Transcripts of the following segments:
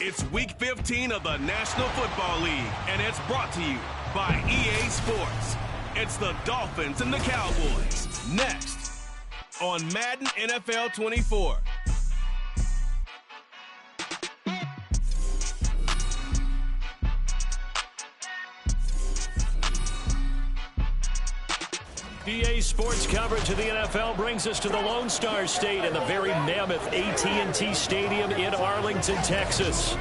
It's Week 15 of the National Football League, and it's brought to you by EA Sports. It's the Dolphins and the Cowboys. Next on Madden NFL 24. EA Sports coverage of the NFL brings us to the Lone Star State and the very mammoth AT&T Stadium in Arlington, Texas.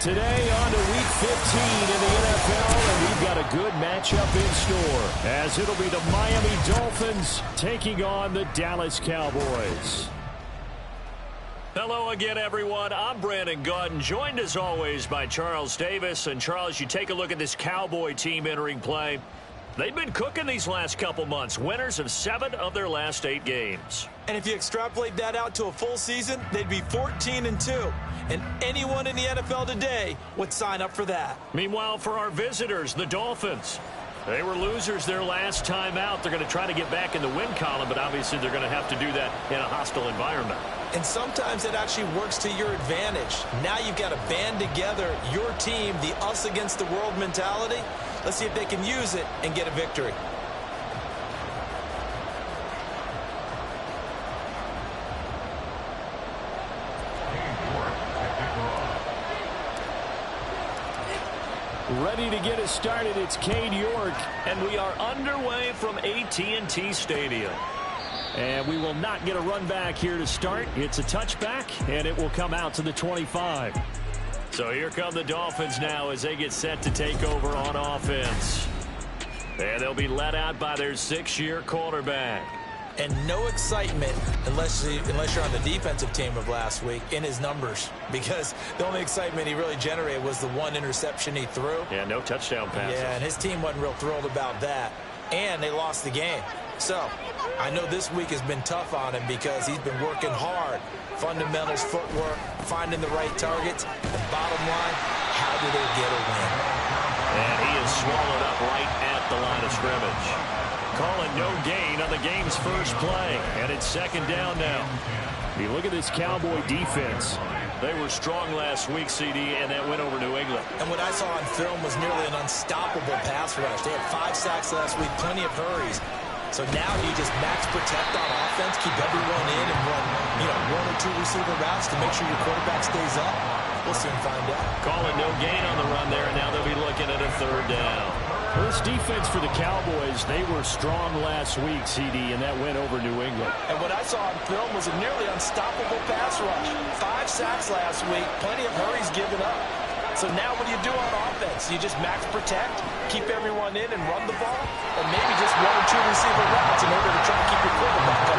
Today on to Week 15 in the NFL, and we've got a good matchup in store, as it'll be the Miami Dolphins taking on the Dallas Cowboys. Hello again, everyone. I'm Brandon Gautin, joined as always by Charles Davis. And Charles, you take a look at this Cowboy team entering play. They've been cooking these last couple months, winners of 7 of their last 8 games. And if you extrapolate that out to a full season, they'd be 14-2. And anyone in the NFL today would sign up for that. Meanwhile, for our visitors, the Dolphins, they were losers their last time out. They're going to try to get back in the win column, but obviously they're going to have to do that in a hostile environment. And sometimes it actually works to your advantage. Now you've got to band together your team, the us against the world mentality. Let's see if they can use it and get a victory. Ready to get us started, it's Cade York, and we are underway from AT&T Stadium. And we will not get a run back here to start. It's a touchback, and it will come out to the 25. So here come the Dolphins now as they get set to take over on offense. And they'll be let out by their 6-year quarterback. And no excitement unless you're on the defensive team of last week in his numbers. Because the only excitement he really generated was the 1 interception he threw. Yeah, no touchdown passes. Yeah, and his team wasn't real thrilled about that. And they lost the game. So I know this week has been tough on him because he's been working hard. Fundamentals, footwork, finding the right targets. And bottom line, how do they get a win? And he is swallowed up right at the line of scrimmage. Calling no gain on the game's first play. And it's 2nd down now. You look at this Cowboy defense. They were strong last week, CD, and that went over New England. And what I saw on film was nearly an unstoppable pass rush. They had 5 sacks last week, plenty of hurries. So now do you just max protect on offense, keep everyone in, and run 1 or 2 receiver routes to make sure your quarterback stays up? We'll soon find out. Calling no gain on the run there, and now they'll be looking at a 3rd down. This defense for the Cowboys, they were strong last week, CD, and that went over New England. And what I saw on film was a nearly unstoppable pass rush. 5 sacks last week, plenty of hurries given up. So now what do you do on offense? You just max protect, keep everyone in and run the ball, or maybe just 1 or 2 receiver routes in order to try to keep your quarterback up.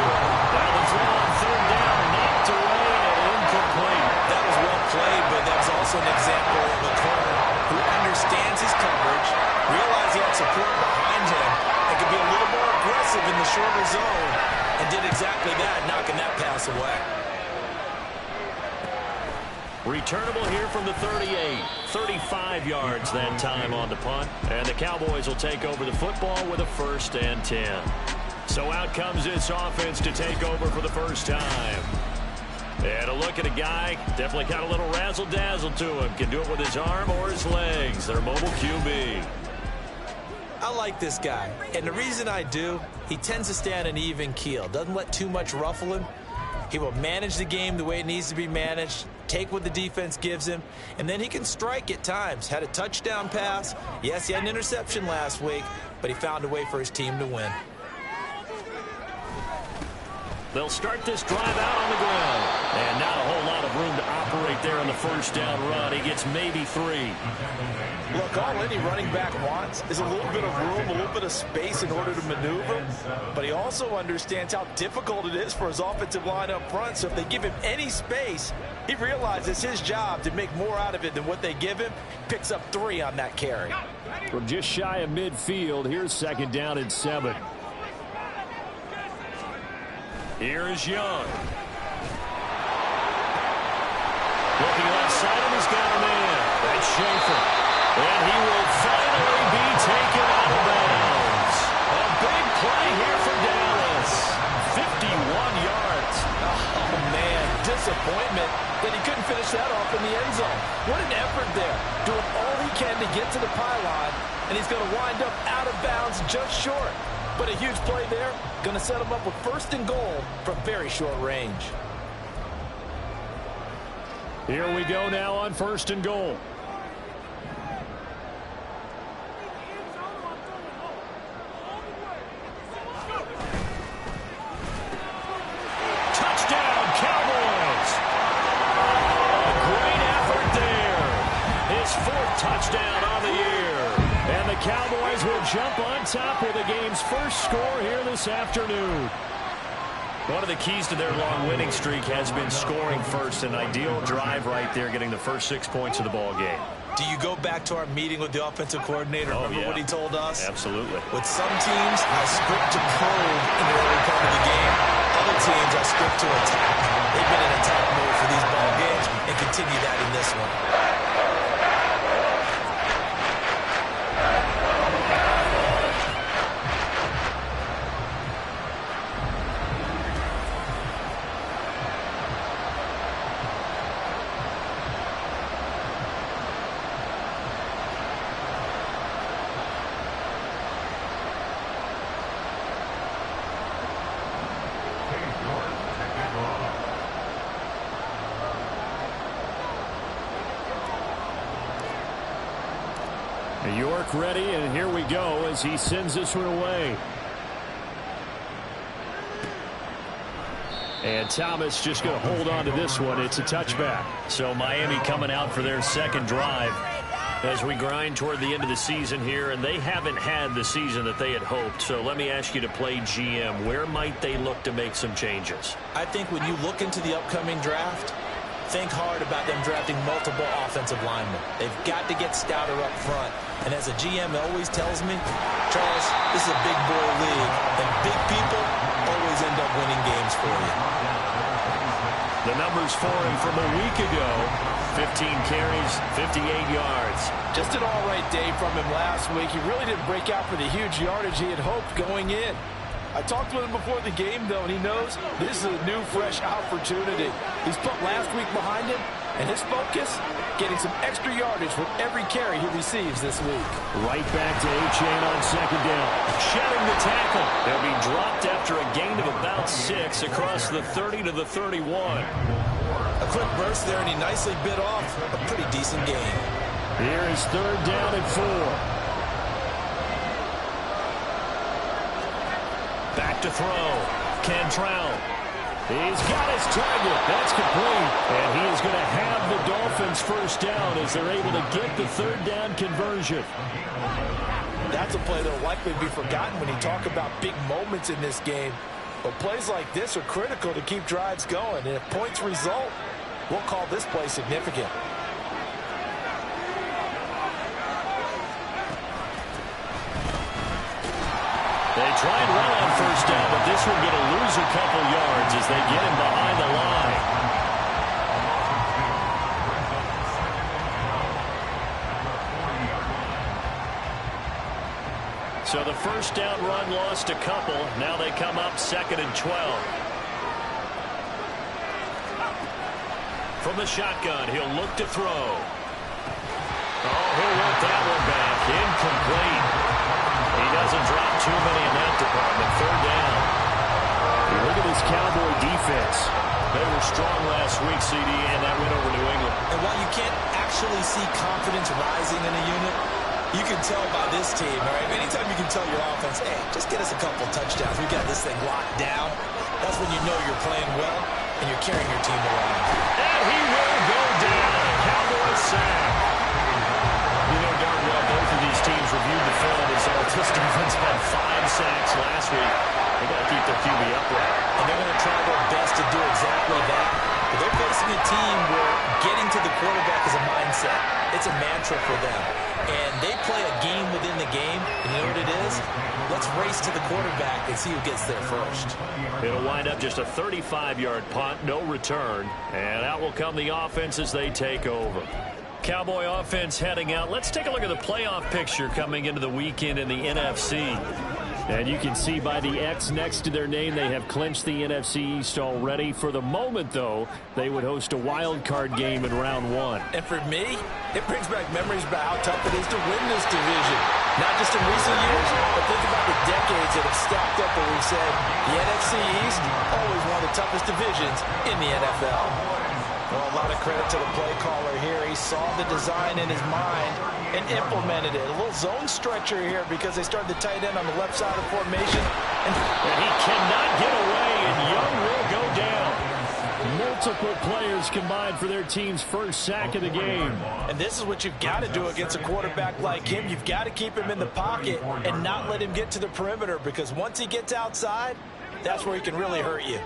Now the throw on 3rd down, knocked away and incomplete. That was well played, but that was also an example of a corner who understands his coverage, realized he had support behind him, and could be a little more aggressive in the shorter zone, and did exactly that, knocking that pass away. Returnable here from the 38. 35 yards that time on the punt. And the Cowboys will take over the football with a 1st and 10. So out comes this offense to take over for the first time. And a look at a guy, definitely got a little razzle-dazzle to him. Can do it with his arm or his legs. Their mobile QB. I like this guy. And the reason I do, he tends to stay on an even keel. Doesn't let too much ruffle him. He will manage the game the way it needs to be managed, take what the defense gives him, and then he can strike at times. Had a touchdown pass. Yes, he had an interception last week, but he found a way for his team to win. They'll start this drive out on the ground. And not a whole lot of room to operate there on the 1st down run. He gets maybe 3. Look, all any running back wants is a little bit of room, a little bit of space in order to maneuver. But he also understands how difficult it is for his offensive line up front. So if they give him any space, he realizes his job to make more out of it than what they give him. Picks up 3 on that carry. From just shy of midfield, here's 2nd down and 7. Here is Young. Looking left side, and he's got a man. That's Schaefer. And he will finally be taken out of bounds. A big play here for Dallas. 51 yards. Oh, man. disappointment that he couldn't finish that off in the end zone. What an effort there, doing all he can to get to the pylon, and he's going to wind up out of bounds just short. But a huge play there, going to set him up with 1st and goal from very short range. Here we go now on 1st and goal. Touchdown, Cowboys! A great effort there. His 4th touchdown on the year. And the Cowboys will jump on top with the game's first score here this afternoon. One of the keys to their long winning streak has been scoring first. An ideal drive right there, getting the first 6 points of the ball game. Do you go back to our meeting with the offensive coordinator? Remember what he told us? Absolutely. With some teams, I script to probe in the early part of the game. Other teams, I script to attack. They've been in attack mode for these ball games and continue that in this one. York ready, and here we go as he sends this one away. And Thomas just going to hold on to this one. It's a touchback. So Miami coming out for their 2nd drive as we grind toward the end of the season here, and they haven't had the season that they had hoped. So let me ask you to play GM. Where might they look to make some changes? I think when you look into the upcoming draft, think hard about them drafting multiple offensive linemen. They've got to get stouter up front. And as a GM always tells me, Charles, this is a big boy league, and big people always end up winning games for you. The numbers for him from a week ago: 15 carries, 58 yards. Just an all-right day from him last week. He really didn't break out for the huge yardage he had hoped going in. I talked with him before the game, though, and he knows this is a new, fresh opportunity. He's put last week behind him, and his focus, getting some extra yardage with every carry he receives this week. Right back to A-Chain on 2nd down. Shedding the tackle. They'll be dropped after a gain of about 6 across the 30 to the 31. A quick burst there, and he nicely bit off a pretty decent gain. Here is 3rd down and 4. Back to throw. Cantrell. He's got his target. That's complete. And he is going to have the Dolphins' 1st down as they're able to get the 3rd down conversion. That's a play that will likely be forgotten when you talk about big moments in this game. But plays like this are critical to keep drives going. And if points result, we'll call this play significant. They try and run on 1st down, but this one going to lose a couple yards as they get him behind the line. So the 1st down run lost a couple. Now they come up 2nd and 12. From the shotgun, he'll look to throw. Oh, he'll want that one back. Incomplete. He doesn't drop too many in that department. 3rd down. You look at this Cowboy defense. They were strong last week, CD, and that went over New England. And while you can't actually see confidence rising in a unit, you can tell by this team, all right? Anytime you can tell your offense, hey, just get us a couple touchdowns. We got this thing locked down. That's when you know you're playing well and you're carrying your team around. And he will go down. Cowboy sack. You know darn well both of these teams reviewed the film as this defense had 5 sacks last week. They got to keep their QB upright. And they're going to try their best to do exactly that. But they're facing a team where getting to the quarterback is a mindset. It's a mantra for them. And they play a game within the game. And you know what it is? Let's race to the quarterback and see who gets there first. It'll wind up just a 35-yard punt, no return. And out will come the offense as they take over. Cowboy offense heading out. Let's take a look at the playoff picture coming into the weekend in the NFC. And you can see by the X next to their name, they have clinched the NFC East already. For the moment, though, they would host a wild card game in round 1. And for me, it brings back memories about how tough it is to win this division. Not just in recent years, but think about the decades that have stacked up where we've said the NFC East, always one of the toughest divisions in the NFL. Well, a lot of credit to the play caller here. He saw the design in his mind and implemented it. A little zone stretcher here because they started the tight end on the left side of formation. And he cannot get away, and Young will go down. Multiple players combined for their team's first sack of the game. And this is what you've got to do against a quarterback like him. You've got to keep him in the pocket and not let him get to the perimeter, because once he gets outside, that's where he can really hurt you.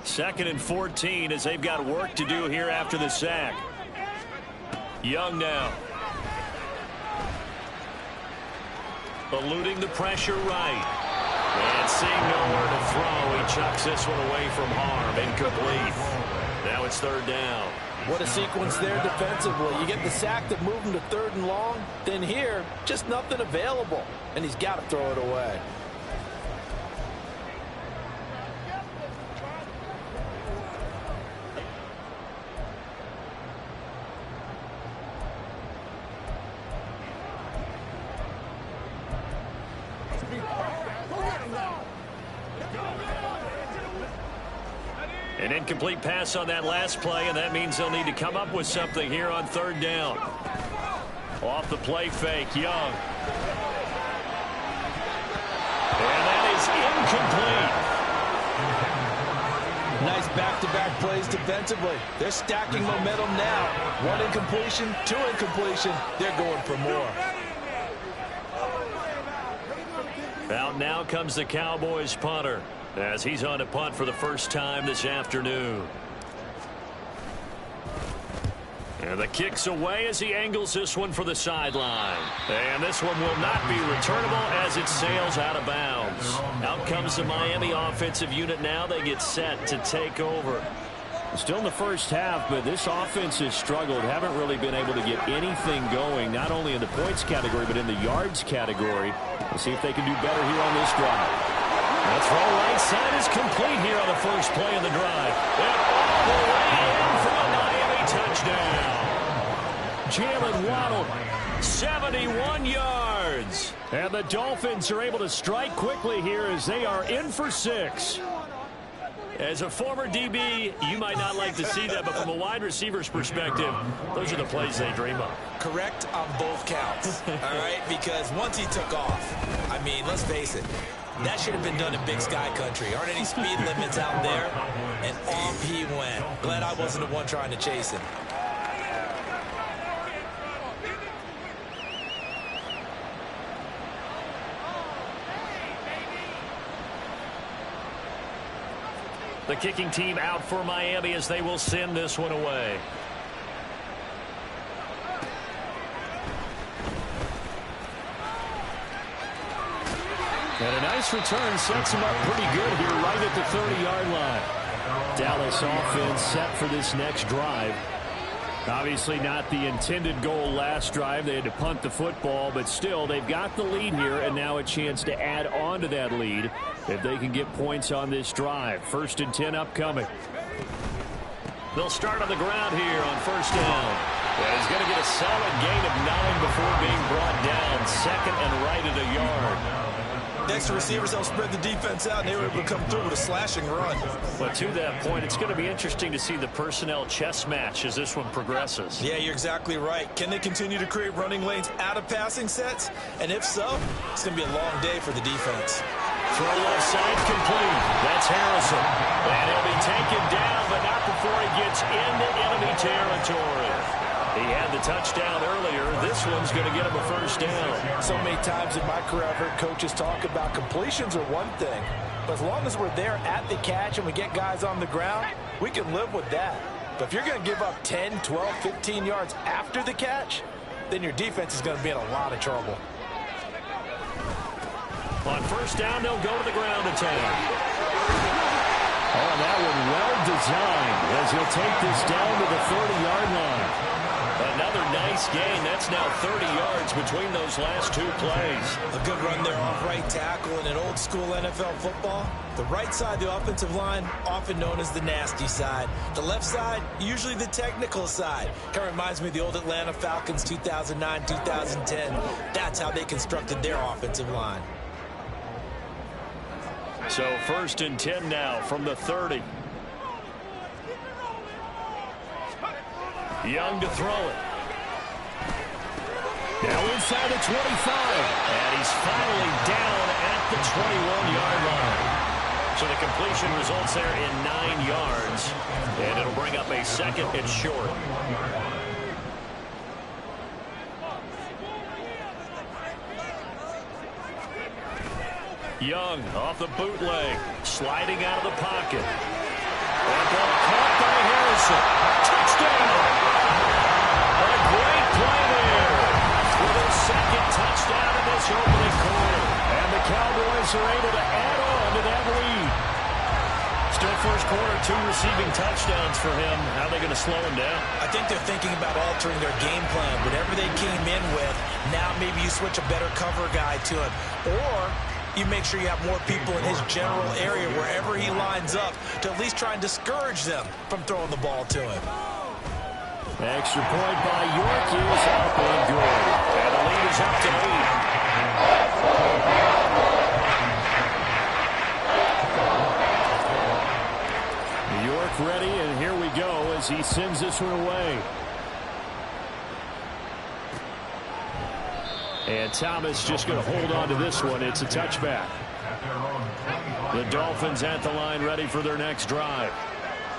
2nd and 14 as they've got work to do here after the sack. Young now. Eluding the pressure right. And seeing nowhere to throw, he chucks this one away from harm. Incomplete. Now it's 3rd down. What a sequence there defensively. You get the sack that moved him to 3rd and long. Then here, just nothing available. And he's got to throw it away. An incomplete pass on that last play, and that means they'll need to come up with something here on 3rd down. Off the play fake, Young. And that is incomplete. Nice back-to-back plays defensively. They're stacking momentum now. 1 incompletion, 2 incompletion. They're going for more. Out now comes the Cowboys punter, as he's on a punt for the first time this afternoon. And the kick's away as he angles this one for the sideline. And this one will not be returnable as it sails out of bounds. Out comes the Miami offensive unit now. They get set to take over. Still in the first half, but this offense has struggled. Haven't really been able to get anything going, not only in the points category, but in the yards category. We'll see if they can do better here on this drive. The throw right side is complete here on the first play of the drive. And all the way in for a Miami touchdown. Jalen Waddle, 71 yards. And the Dolphins are able to strike quickly here as they are in for 6. As a former DB, you might not like to see that, but from a wide receiver's perspective, those are the plays they dream of. Correct on both counts, all right? Because once he took off, I mean, let's face it, that should have been done in Big Sky Country. Aren't any speed limits out there? And off he went. Glad I wasn't the one trying to chase him. The kicking team out for Miami as they will send this one away. And a nice return sets him up pretty good here right at the 30-yard line. Dallas offense set for this next drive. Obviously not the intended goal last drive. They had to punt the football, but still they've got the lead here and now a chance to add on to that lead if they can get points on this drive. 1st and 10 upcoming. They'll start on the ground here on 1st down. And he's going to get a solid gain of 9 before being brought down. 2nd and right at a yard. Next to receivers help spread the defense out, and they were able to come through with a slashing run. But to that point, it's going to be interesting to see the personnel chess match as this one progresses. Yeah, you're exactly right. Can they continue to create running lanes out of passing sets? And if so, it's going to be a long day for the defense. Throw left side complete. That's Harrison. And he'll be taken down, but not before he gets into enemy territory. He had the touchdown earlier. This one's going to get him a 1st down. So many times in my career I've heard coaches talk about completions are one thing, but as long as we're there at the catch and we get guys on the ground, we can live with that. But if you're going to give up 10, 12, 15 yards after the catch, then your defense is going to be in a lot of trouble. On 1st down, they'll go to the ground attack. Oh, that one well designed as he'll take this down to the 30-yard line. A another nice gain. That's now 30 yards between those last two plays. A good run there off right tackle in an old school NFL football. The right side, the offensive line, often known as the nasty side. The left side, usually the technical side. Kind of reminds me of the old Atlanta Falcons 2009, 2010. That's how they constructed their offensive line. So 1st and 10 now from the 30. Young to throw it. Now inside the 25. And he's finally down at the 21-yard line. So the completion results there in 9 yards. And it'll bring up a 2nd and short. Young off the bootleg. Sliding out of the pocket. That ball caught by Harrison. Touchdown! A great play there for their 2nd touchdown in this opening quarter. And the Cowboys are able to add on to that lead. Still first quarter, 2 receiving touchdowns for him. How are they going to slow him down? I think they're thinking about altering their game plan. Whatever they came in with, now maybe you switch a better cover guy to it. Or you make sure you have more people in his general area wherever he lines up to at least try and discourage them from throwing the ball to him. Extra point by York is up and good. And the lead is up to 8. York ready, and here we go as he sends this one away. And Thomas just going to hold on to this one. It's a touchback. The Dolphins at the line ready for their next drive.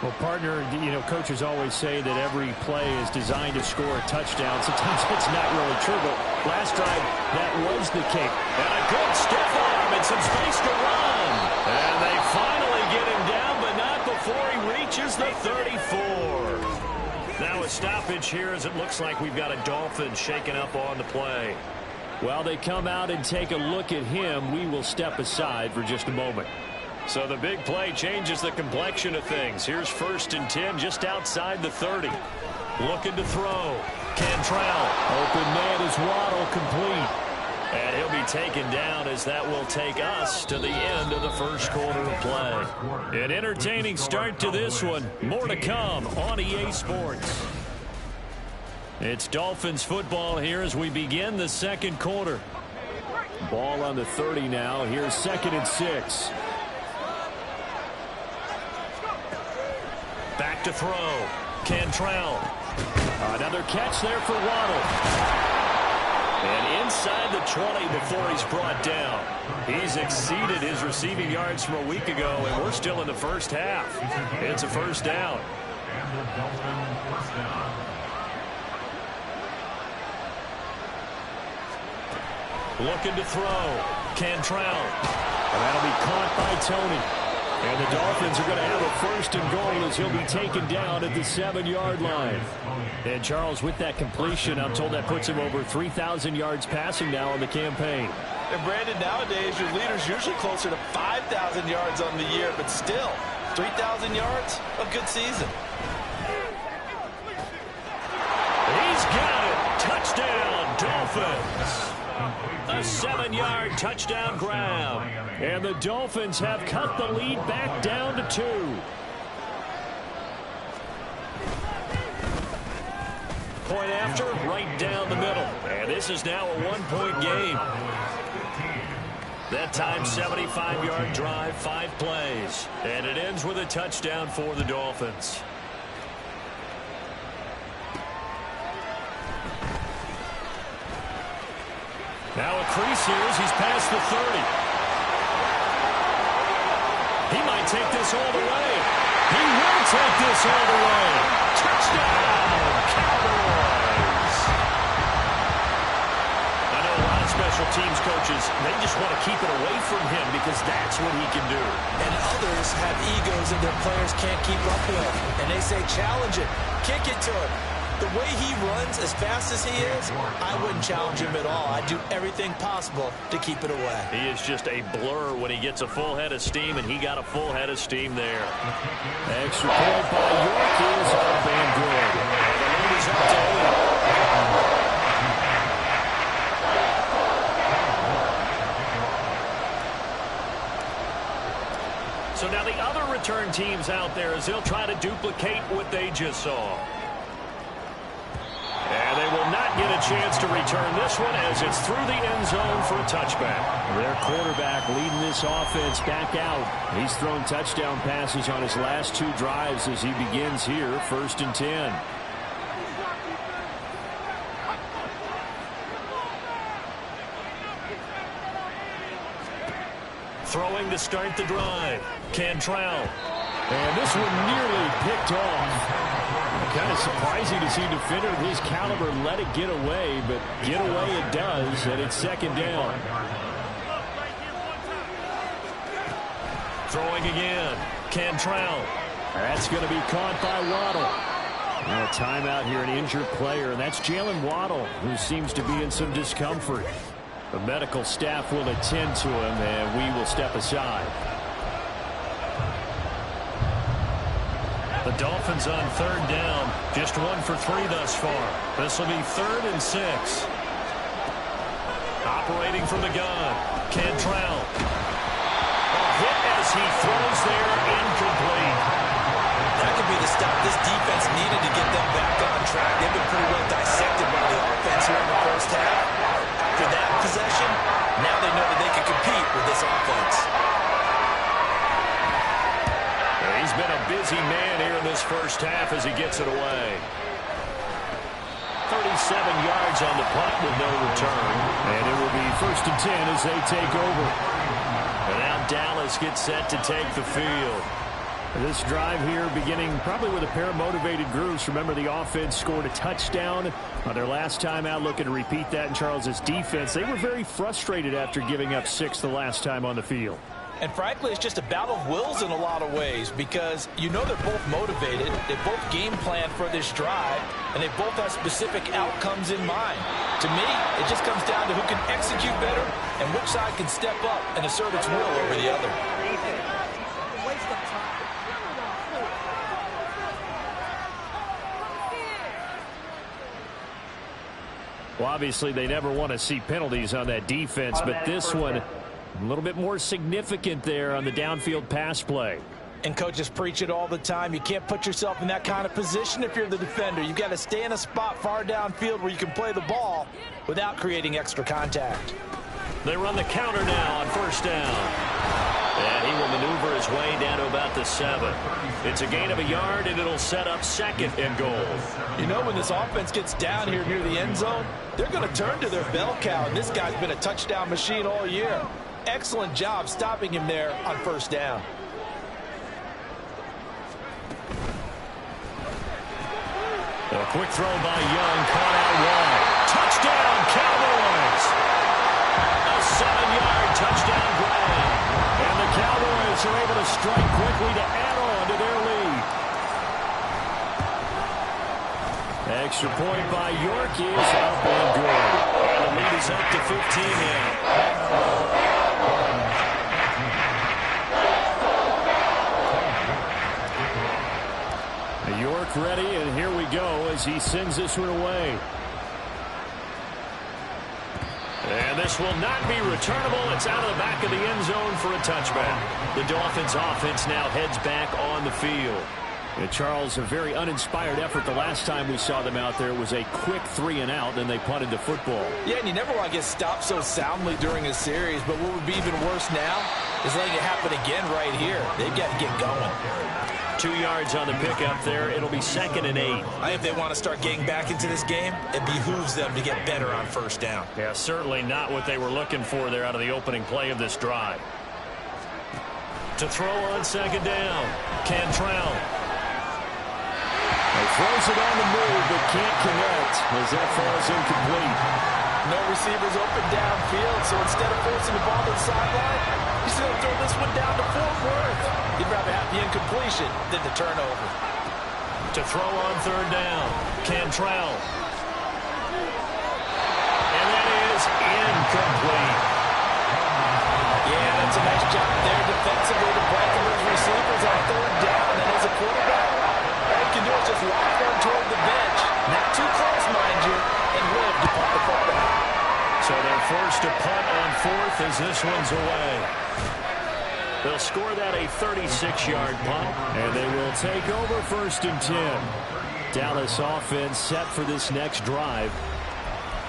Well, partner, coaches always say that every play is designed to score a touchdown. Sometimes it's not really true, but last drive, that was the case. And a good stiff arm and some space to run. And they finally get him down, but not before he reaches the 34. Now a stoppage here as it looks like we've got a Dolphin shaken up on the play. While they come out and take a look at him, we will step aside for just a moment. So the big play changes the complexion of things. Here's 1st and 10 just outside the 30. Looking to throw. Cantrell. Open man is Waddle, complete. And he'll be taken down as that will take us to the end of the first quarter of play. An entertaining start to this one. More to come on EA Sports. It's Dolphins football here as we begin the second quarter. Ball on the 30 now. Here's 2nd and 6. Back to throw. Cantrell. Another catch there for Waddle. And inside the 20 before he's brought down. He's exceeded his receiving yards from a week ago, and we're still in the first half. It's a first down. Looking to throw. Cantrell. And that'll be caught by Tony. And the Dolphins are going to have a 1st and goal as he'll be taken down at the 7-yard line. And Charles, with that completion, I'm told that puts him over 3,000 yards passing now on the campaign. And Brandon, nowadays your leader's usually closer to 5,000 yards on the year, but still, 3,000 yards, a good season. He's got it. Touchdown, Dolphins. A 7-yard touchdown grab. And the Dolphins have cut the lead back down to 2. Point after, right down the middle. And this is now a 1-point game. That time, 75-yard drive, 5 plays. And it ends with a touchdown for the Dolphins. Now a crease here as he's past the 30. He might take this all the way. He will take this all the way. Touchdown, Cowboys. I know a lot of special teams coaches, they just want to keep it away from him because that's what he can do. And others have egos that their players can't keep up with. And they say, challenge it, kick it to him. The way he runs as fast as he is, I wouldn't challenge him at all. I'd do everything possible to keep it away. He is just a blur when he gets a full head of steam, and he got a full head of steam there. Extra point by York is up and good. And the lead is up to 8. return teams out there as they'll try to duplicate what they just saw. And they will not get a chance to return this one as it's through the end zone for a touchback. Their quarterback leading this offense back out. He's thrown touchdown passes on his last 2 drives as he begins here, 1st and 10. Throwing to start the drive. Cantrell. And this one nearly picked off. Kind of surprising to see a defender of his caliber let it get away, but get away it does, and it's 2nd down. Throwing again. Cantrell. That's going to be caught by Waddle. Now a timeout here, an injured player, and that's Jalen Waddle, who seems to be in some discomfort. The medical staff will attend to him, and we will step aside. The Dolphins on 3rd down. Just 1 for 3 thus far. This will be 3rd and 6. Operating from the gun. Cantrell. A hit as he throws there, incomplete. That could be the stop this defense needed to get them back on track. They've been pretty well dissected by the offense here in the first half. After that possession, now they know that they can compete with this offense. He's been a busy man here in this first half as he gets it away. 37 yards on the punt with no return. And it will be 1st and 10 as they take over. And now Dallas gets set to take the field. This drive here beginning probably with a pair of motivated groups. Remember, the offense scored a touchdown on their last time out, looking to repeat that in Charles's defense. They were very frustrated after giving up 6 the last time on the field. And frankly, it's just a battle of wills in a lot of ways because you know they're both motivated, they both game plan for this drive, and they both have specific outcomes in mind. To me, it just comes down to who can execute better and which side can step up and assert its will over the other. Well, obviously, they never want to see penalties on that defense, but this one a little bit more significant there on the downfield pass play. And coaches preach it all the time. You can't put yourself in that kind of position if you're the defender. You've got to stay in a spot far downfield where you can play the ball without creating extra contact. They run the counter now on 1st down. And he will maneuver his way down to about the 7. It's a gain of a yard, and it'll set up 2nd and goal. You know, when this offense gets down here near the end zone, they're going to turn to their bell cow, and this guy's been a touchdown machine all year. Excellent job stopping him there on 1st down. A quick throw by Young, caught out wide. Touchdown, Cowboys! A 7-yard touchdown grab. And the Cowboys are able to strike quickly to add on to their lead. Extra point by York is up and good. And the lead is up to 15 now. York ready, and here we go as he sends this one away. And this will not be returnable. It's out of the back of the end zone for a touchback. The Dolphins offense now heads back on the field. And Charles, a very uninspired effort the last time we saw them out there. It was a quick 3-and-out, then they punted the football. Yeah, and you never want to get stopped so soundly during a series, but what would be even worse now is letting it happen again right here. They've got to get going. 2 yards on the pickup there. It'll be 2nd and 8. I think if they want to start getting back into this game, it behooves them to get better on 1st down. Yeah, certainly not what they were looking for there out of the opening play of this drive. To throw on 2nd down, Cantrell. He throws it on the move, but can't connect as that falls incomplete. No receivers open downfield, so instead of forcing the ball to the sideline, he's going to throw this one down to Fort Worth. He'd rather have the incompletion than the turnover. To throw on 3rd down, Cantrell. And that is incomplete. Yeah, that's a nice job there defensively to break those receivers on 3rd down. And as a quarterback, all you can do is just lock one toward the bench. Not too close, mind you, and live to punt the football. So they're forced to punt on 4th as this one's away. They'll score that a 36-yard punt. And they will take over 1st and 10. Dallas offense set for this next drive.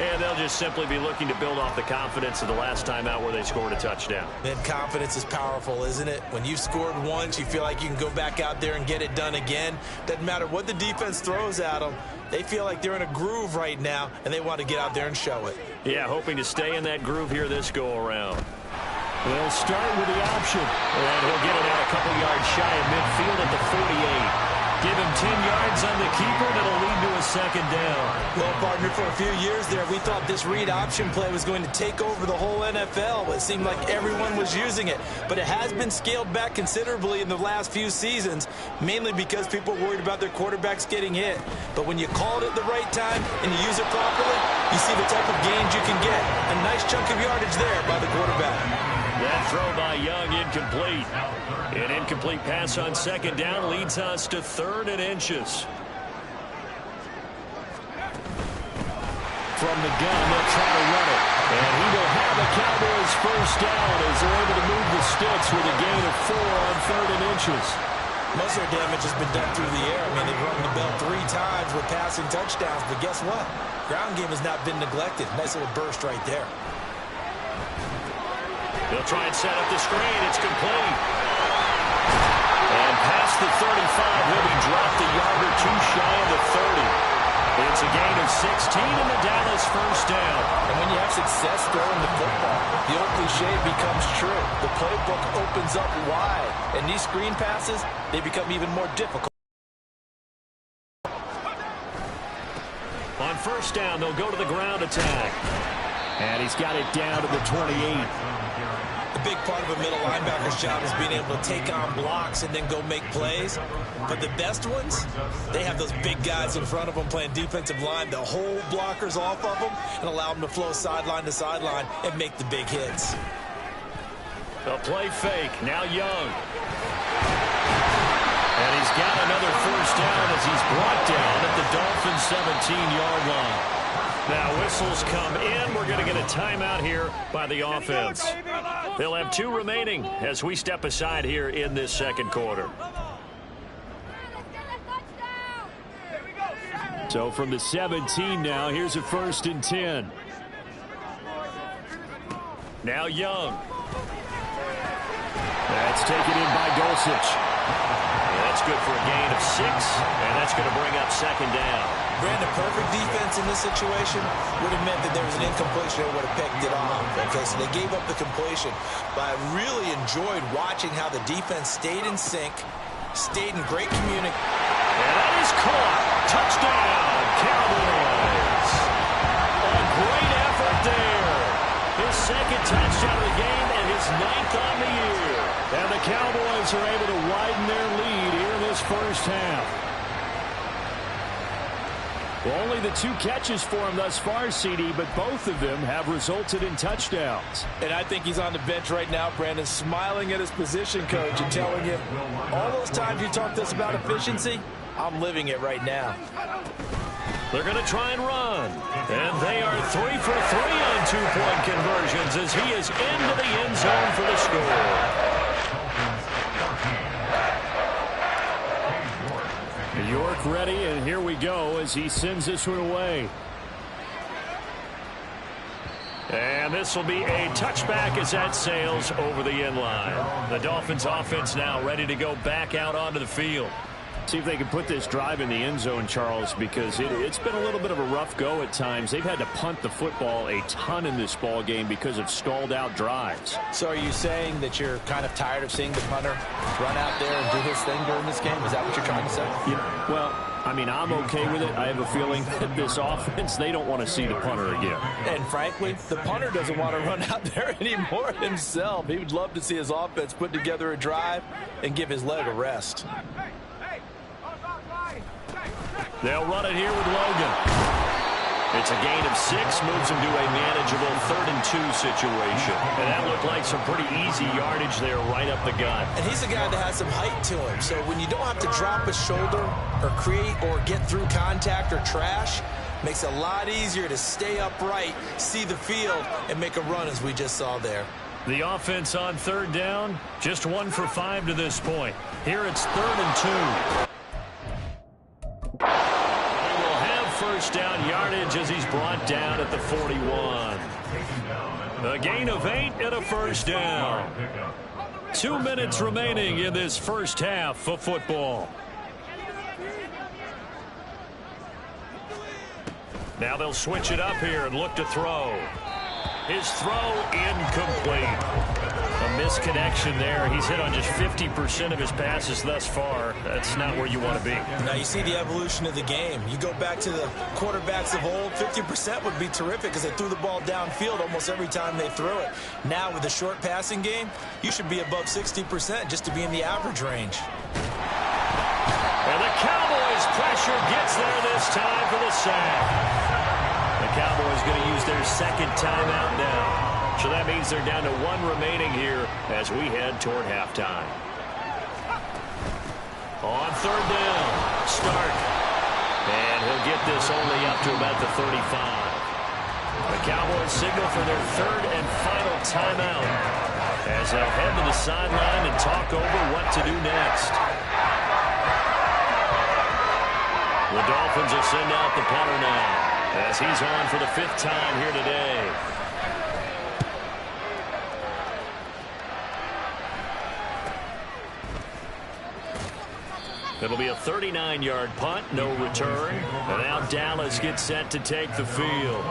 And they'll just simply be looking to build off the confidence of the last time out where they scored a touchdown. Man, confidence is powerful, isn't it? When you've scored once, you feel like you can go back out there and get it done again. Doesn't matter what the defense throws at them. They feel like they're in a groove right now, and they want to get out there and show it. Yeah, hoping to stay in that groove here this go-around. They'll start with the option. And he'll get it out a couple yards shy of midfield at the 48. Give him 10 yards on the keeper, and it'll lead to a 2nd down. Well, partner, for a few years there, we thought this read option play was going to take over the whole NFL. It seemed like everyone was using it. But it has been scaled back considerably in the last few seasons, mainly because people are worried about their quarterbacks getting hit. But when you call it at the right time and you use it properly, you see the type of gains you can get. A nice chunk of yardage there by the quarterback. That throw by Young incomplete. An incomplete pass on 2nd down leads us to 3rd and inches. From the gun, they'll try to run it. And he will have the Cowboys 1st down as they're able to move the sticks with a gain of 4 on 3rd and inches. Most of their damage has been done through the air. I mean, they've rung the bell 3 times with passing touchdowns. But guess what? Ground game has not been neglected. Nice little burst right there. They'll try and set up the screen. It's complete. And past the 35, he'll be dropped a yard or 2 shy of the 30. It's a gain of 16 and the Dallas 1st down. And when you have success throwing the football, the old cliche becomes true. The playbook opens up wide. And these screen passes, they become even more difficult. On 1st down, they'll go to the ground attack. And he's got it down to the 28. A big part of a middle linebacker's job is being able to take on blocks and then go make plays. But the best ones, they have those big guys in front of them playing defensive line to hold blockers off of them and allow them to flow sideline to sideline and make the big hits. A play fake. Now Young. And he's got another 1st down as he's brought down at the Dolphins' 17-yard line. Now whistles come in. We're going to get a timeout here by the offense. They'll have 2 remaining as we step aside here in this 2nd quarter. So from the 17 now, here's a 1st and 10. Now Young. That's taken in by Dulcich. That's good for a gain of 6, and that's going to bring up 2nd down. Brandon, perfect defense in this situation would have meant that there was an incompletion and would have picked it off. Okay, so they gave up the completion. But I really enjoyed watching how the defense stayed in sync, stayed in great communication. And that is caught. Touchdown, Cowboys. A great effort there. His 2nd touchdown of the game and his 9th on the year. And the Cowboys are able to widen their lead here in this 1st half. Well, only the 2 catches for him thus far, CD, but both of them have resulted in touchdowns. And I think he's on the bench right now, Brandon, smiling at his position coach and telling him, all those times you talked to us about efficiency, I'm living it right now. They're going to try and run. And they are 3 for 3 on 2-point conversions as he is into the end zone for the score. York ready, and here we go as he sends this one away. And this will be a touchback as that sails over the end line. The Dolphins offense now ready to go back out onto the field. See if they can put this drive in the end zone, Charles, because it's been a little bit of a rough go at times. They've had to punt the football a ton in this ball game because of stalled out drives. So are you saying that you're kind of tired of seeing the punter run out there and do his thing during this game? Is that what you're trying to say? Yeah, well, I mean, I'm okay with it. I have a feeling that this offense, they don't want to see the punter again. And frankly, the punter doesn't want to run out there anymore himself. He would love to see his offense put together a drive and give his leg a rest. They'll run it here with Logan. It's a gain of 6, moves him to a manageable 3rd and 2 situation. And that looked like some pretty easy yardage there right up the gut. And he's a guy that has some height to him. So when you don't have to drop a shoulder or create or get through contact or trash, makes it a lot easier to stay upright, see the field, and make a run as we just saw there. The offense on third down, just 1 for 5 to this point. Here it's 3rd and 2. He will have first down yardage as he's brought down at the 41. A gain of 8 and a first down. 2 minutes remaining in this first half of football. Now they'll switch it up here and look to throw. His throw incomplete. A misconnection there. He's hit on just 50% of his passes thus far. That's not where you want to be. Now you see the evolution of the game. You go back to the quarterbacks of old, 50% would be terrific because they threw the ball downfield almost every time they threw it. Now with the short passing game, you should be above 60% just to be in the average range. And the Cowboys' pressure gets there this time for the sack. The Cowboys going to use their second timeout now. So that means they're down to 1 remaining here as we head toward halftime. On third down, Stark. And he'll get this only up to about the 35. The Cowboys signal for their 3rd and final timeout as they'll head to the sideline and talk over what to do next. The Dolphins will send out the punter now as he's on for the 5th time here today. It'll be a 39-yard punt, no return. And now Dallas gets set to take the field.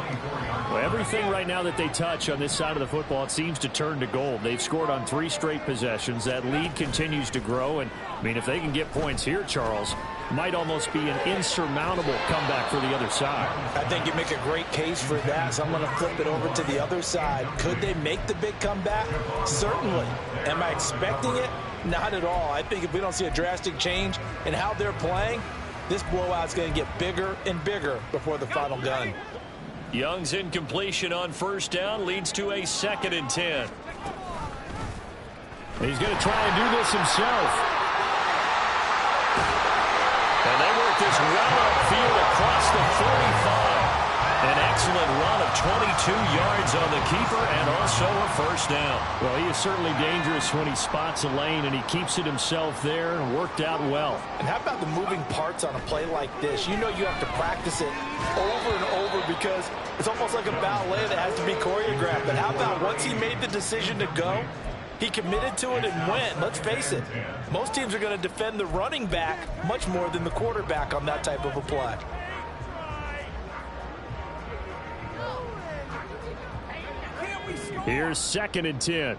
Well, everything right now that they touch on this side of the football, it seems to turn to gold. They've scored on 3 straight possessions. That lead continues to grow. And, I mean, if they can get points here, Charles, might almost be an insurmountable comeback for the other side. I think you make a great case for that, so I'm going to flip it over to the other side. Could they make the big comeback? Certainly. Am I expecting it? Not at all. I think if we don't see a drastic change in how they're playing, this blowout's going to get bigger and bigger before the final gun. Young's incompletion on first down leads to a 2nd and 10. He's going to try and do this himself. And they work this well upfield across the 45. An excellent run of 22 yards on the keeper and also a first down. Well, he is certainly dangerous when he spots a lane, and he keeps it himself there and worked out well. And how about the moving parts on a play like this? You know you have to practice it over and over because it's almost like a ballet that has to be choreographed. But how about once he made the decision to go, he committed to it and went. Let's face it, most teams are going to defend the running back much more than the quarterback on that type of a play. Here's 2nd and 10.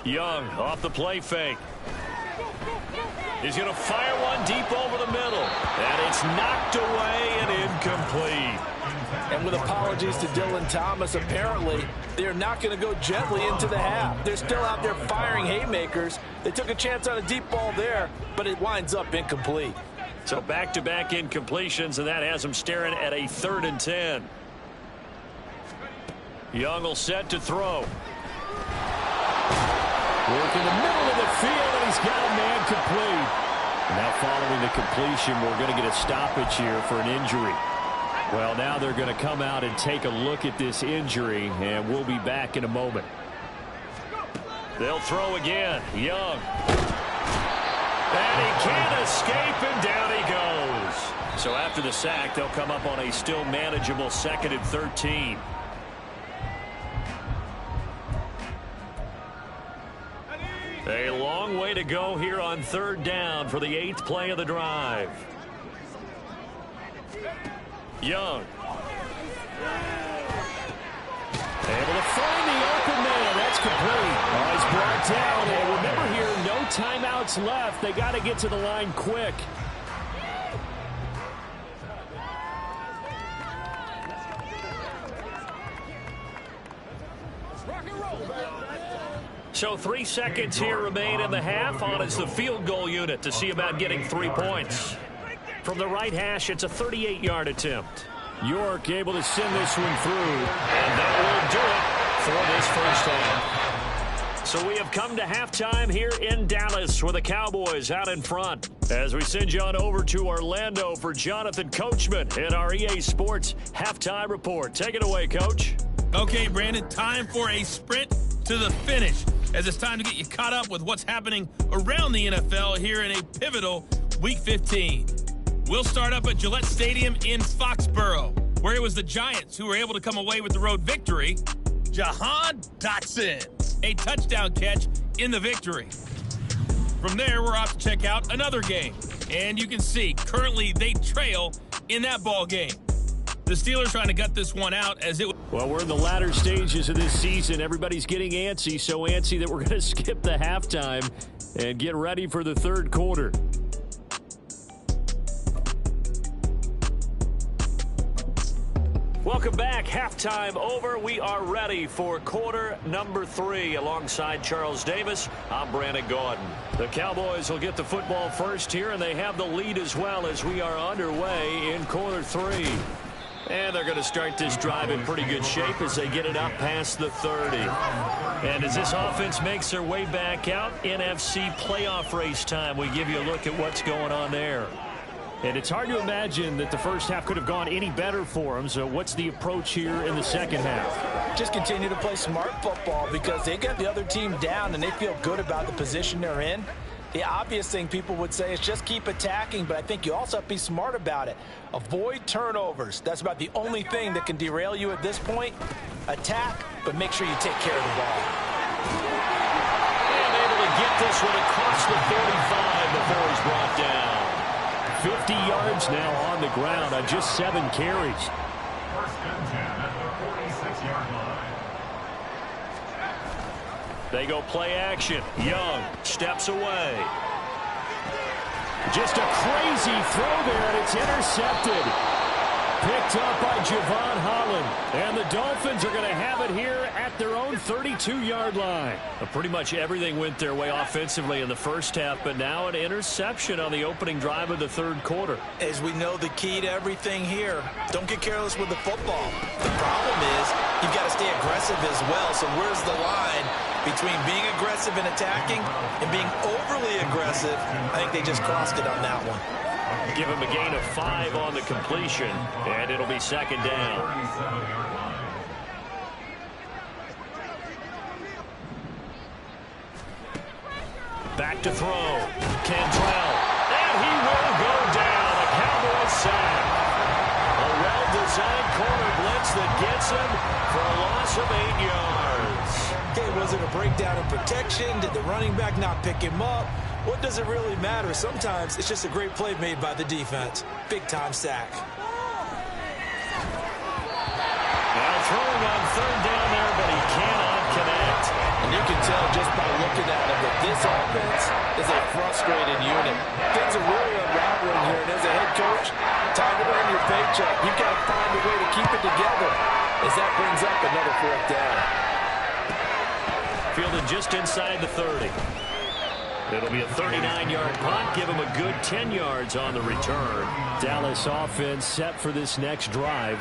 Young off the play fake. He's going to fire one deep over the middle. And it's knocked away and incomplete. And with apologies to Dylan Thomas, apparently they're not going to go gently into the half. They're still out there firing haymakers. They took a chance on a deep ball there, but it winds up incomplete. So back-to-back incompletions, and that has them staring at a 3rd and 10. Young will set to throw. Work in the middle of the field, and he's got a man complete. Now following the completion, we're going to get a stoppage here for an injury. Well, now they're going to come out and take a look at this injury, and we'll be back in a moment. They'll throw again. Young. And he can't escape, and down he goes. So after the sack, they'll come up on a still manageable 2nd and 13. A long way to go here on 3rd down for the 8th play of the drive. Young. Able to find the open man. That's complete. Oh, he's brought down. And remember here, no timeouts left. They got to get to the line quick. So 3 seconds here remain in the half on as the field goal unit to see about getting 3 points. From the right hash, it's a 38-yard attempt. York able to send this one through. And that will do it for this first half. So we have come to halftime here in Dallas with the Cowboys out in front. As we send you on over to Orlando for Jonathan Coachman in our EA Sports Halftime Report. Take it away, Coach. Okay, Brandon, time for a sprint to the finish, as it's time to get you caught up with what's happening around the NFL here in a pivotal Week 15. We'll start up at Gillette Stadium in Foxborough, where it was the Giants who were able to come away with the road victory. Jahan Dotson, a touchdown catch in the victory. From there, we're off to check out another game. And you can see, currently they trail in that ball game. The Steelers trying to gut this one out as it... Well, we're in the latter stages of this season. Everybody's getting antsy, so antsy that we're going to skip the halftime and get ready for the third quarter. Welcome back. Halftime over. We are ready for quarter number 3. Alongside Charles Davis, I'm Brandon Gaudin. The Cowboys will get the football first here, and they have the lead as well as we are underway in quarter 3. And they're going to start this drive in pretty good shape as they get it up past the 30. And as this offense makes their way back out, NFC playoff race time, we give you a look at what's going on there. And it's hard to imagine that the first half could have gone any better for them. So what's the approach here in the second half? Just continue to play smart football because they got the other team down and they feel good about the position they're in. The obvious thing people would say is just keep attacking, but I think you also have to be smart about it. Avoid turnovers. That's about the only thing that can derail you at this point. Attack, but make sure you take care of the ball. And able to get this one across the 35 before he's brought down. 50 yards now on the ground on just 7 carries. First and 10 at the 46-yard line. They go play action. Young steps away. Just a crazy throw there, and it's intercepted. Picked up by Javon Holland. And the Dolphins are going to have it here at their own 32-yard line. Pretty much everything went their way offensively in the first half, but now an interception on the opening drive of the third quarter. As we know, the key to everything here, don't get careless with the football. The problem is you've got to stay aggressive as well. So where's the line between being aggressive and attacking and being overly aggressive? I think they just crossed it on that one. Give him a gain of 5 on the completion, and it'll be second down. Back to throw. Cantrell. And he will go down. A Cowboys sack. A well-designed corner blitz that gets him for a loss of 8 yards. Okay, was it a breakdown in protection? Did the running back not pick him up? What does it really matter? Sometimes it's just a great play made by the defense. Big-time sack. Now throwing on third down there, but he cannot connect. And you can tell just by looking at him that this offense is a frustrated unit. Things are really unraveling here, and as a head coach, time to earn your paycheck. You've got to find a way to keep it together as that brings up another fourth down. Fielded just inside the 30. It'll be a 39-yard punt. Give him a good 10 yards on the return. Dallas offense set for this next drive.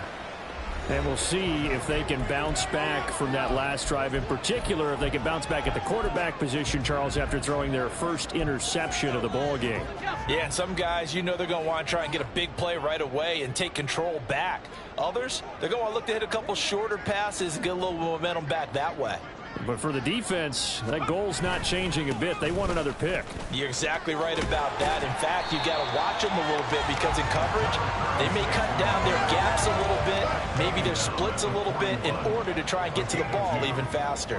And we'll see if they can bounce back from that last drive. In particular, if they can bounce back at the quarterback position, Charles, after throwing their first interception of the ball game. Yeah, and some guys, you know they're going to want to try and get a big play right away and take control back. Others, they're going to want to look to hit a couple shorter passes and get a little momentum back that way. But for the defense, that goal's not changing a bit. They want another pick. You're exactly right about that. In fact, you've got to watch them a little bit because in coverage, they may cut down their gaps a little bit, maybe their splits a little bit in order to try and get to the ball even faster.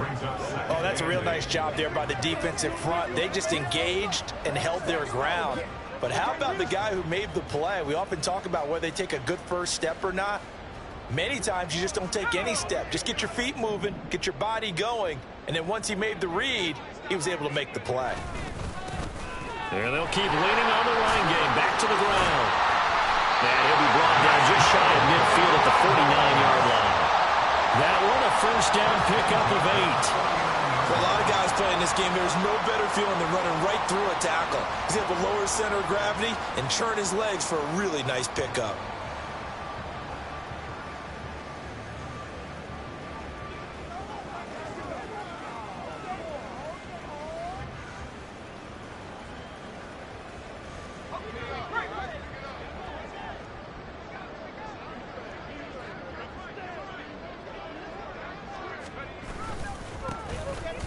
Oh, that's a real nice job there by the defensive front. They just engaged and held their ground. But how about the guy who made the play? We often talk about whether they take a good first step or not. Many times you just don't take any step. Just get your feet moving, get your body going, and then once he made the read, he was able to make the play. And they'll keep leaning on the running game. Back to the ground. And he'll be brought down just shy of midfield at the 49-yard line. That one a first down pickup of 8. For a lot of guys playing this game, there's no better feeling than running right through a tackle. He's able to lower his center of gravity and churn his legs for a really nice pickup.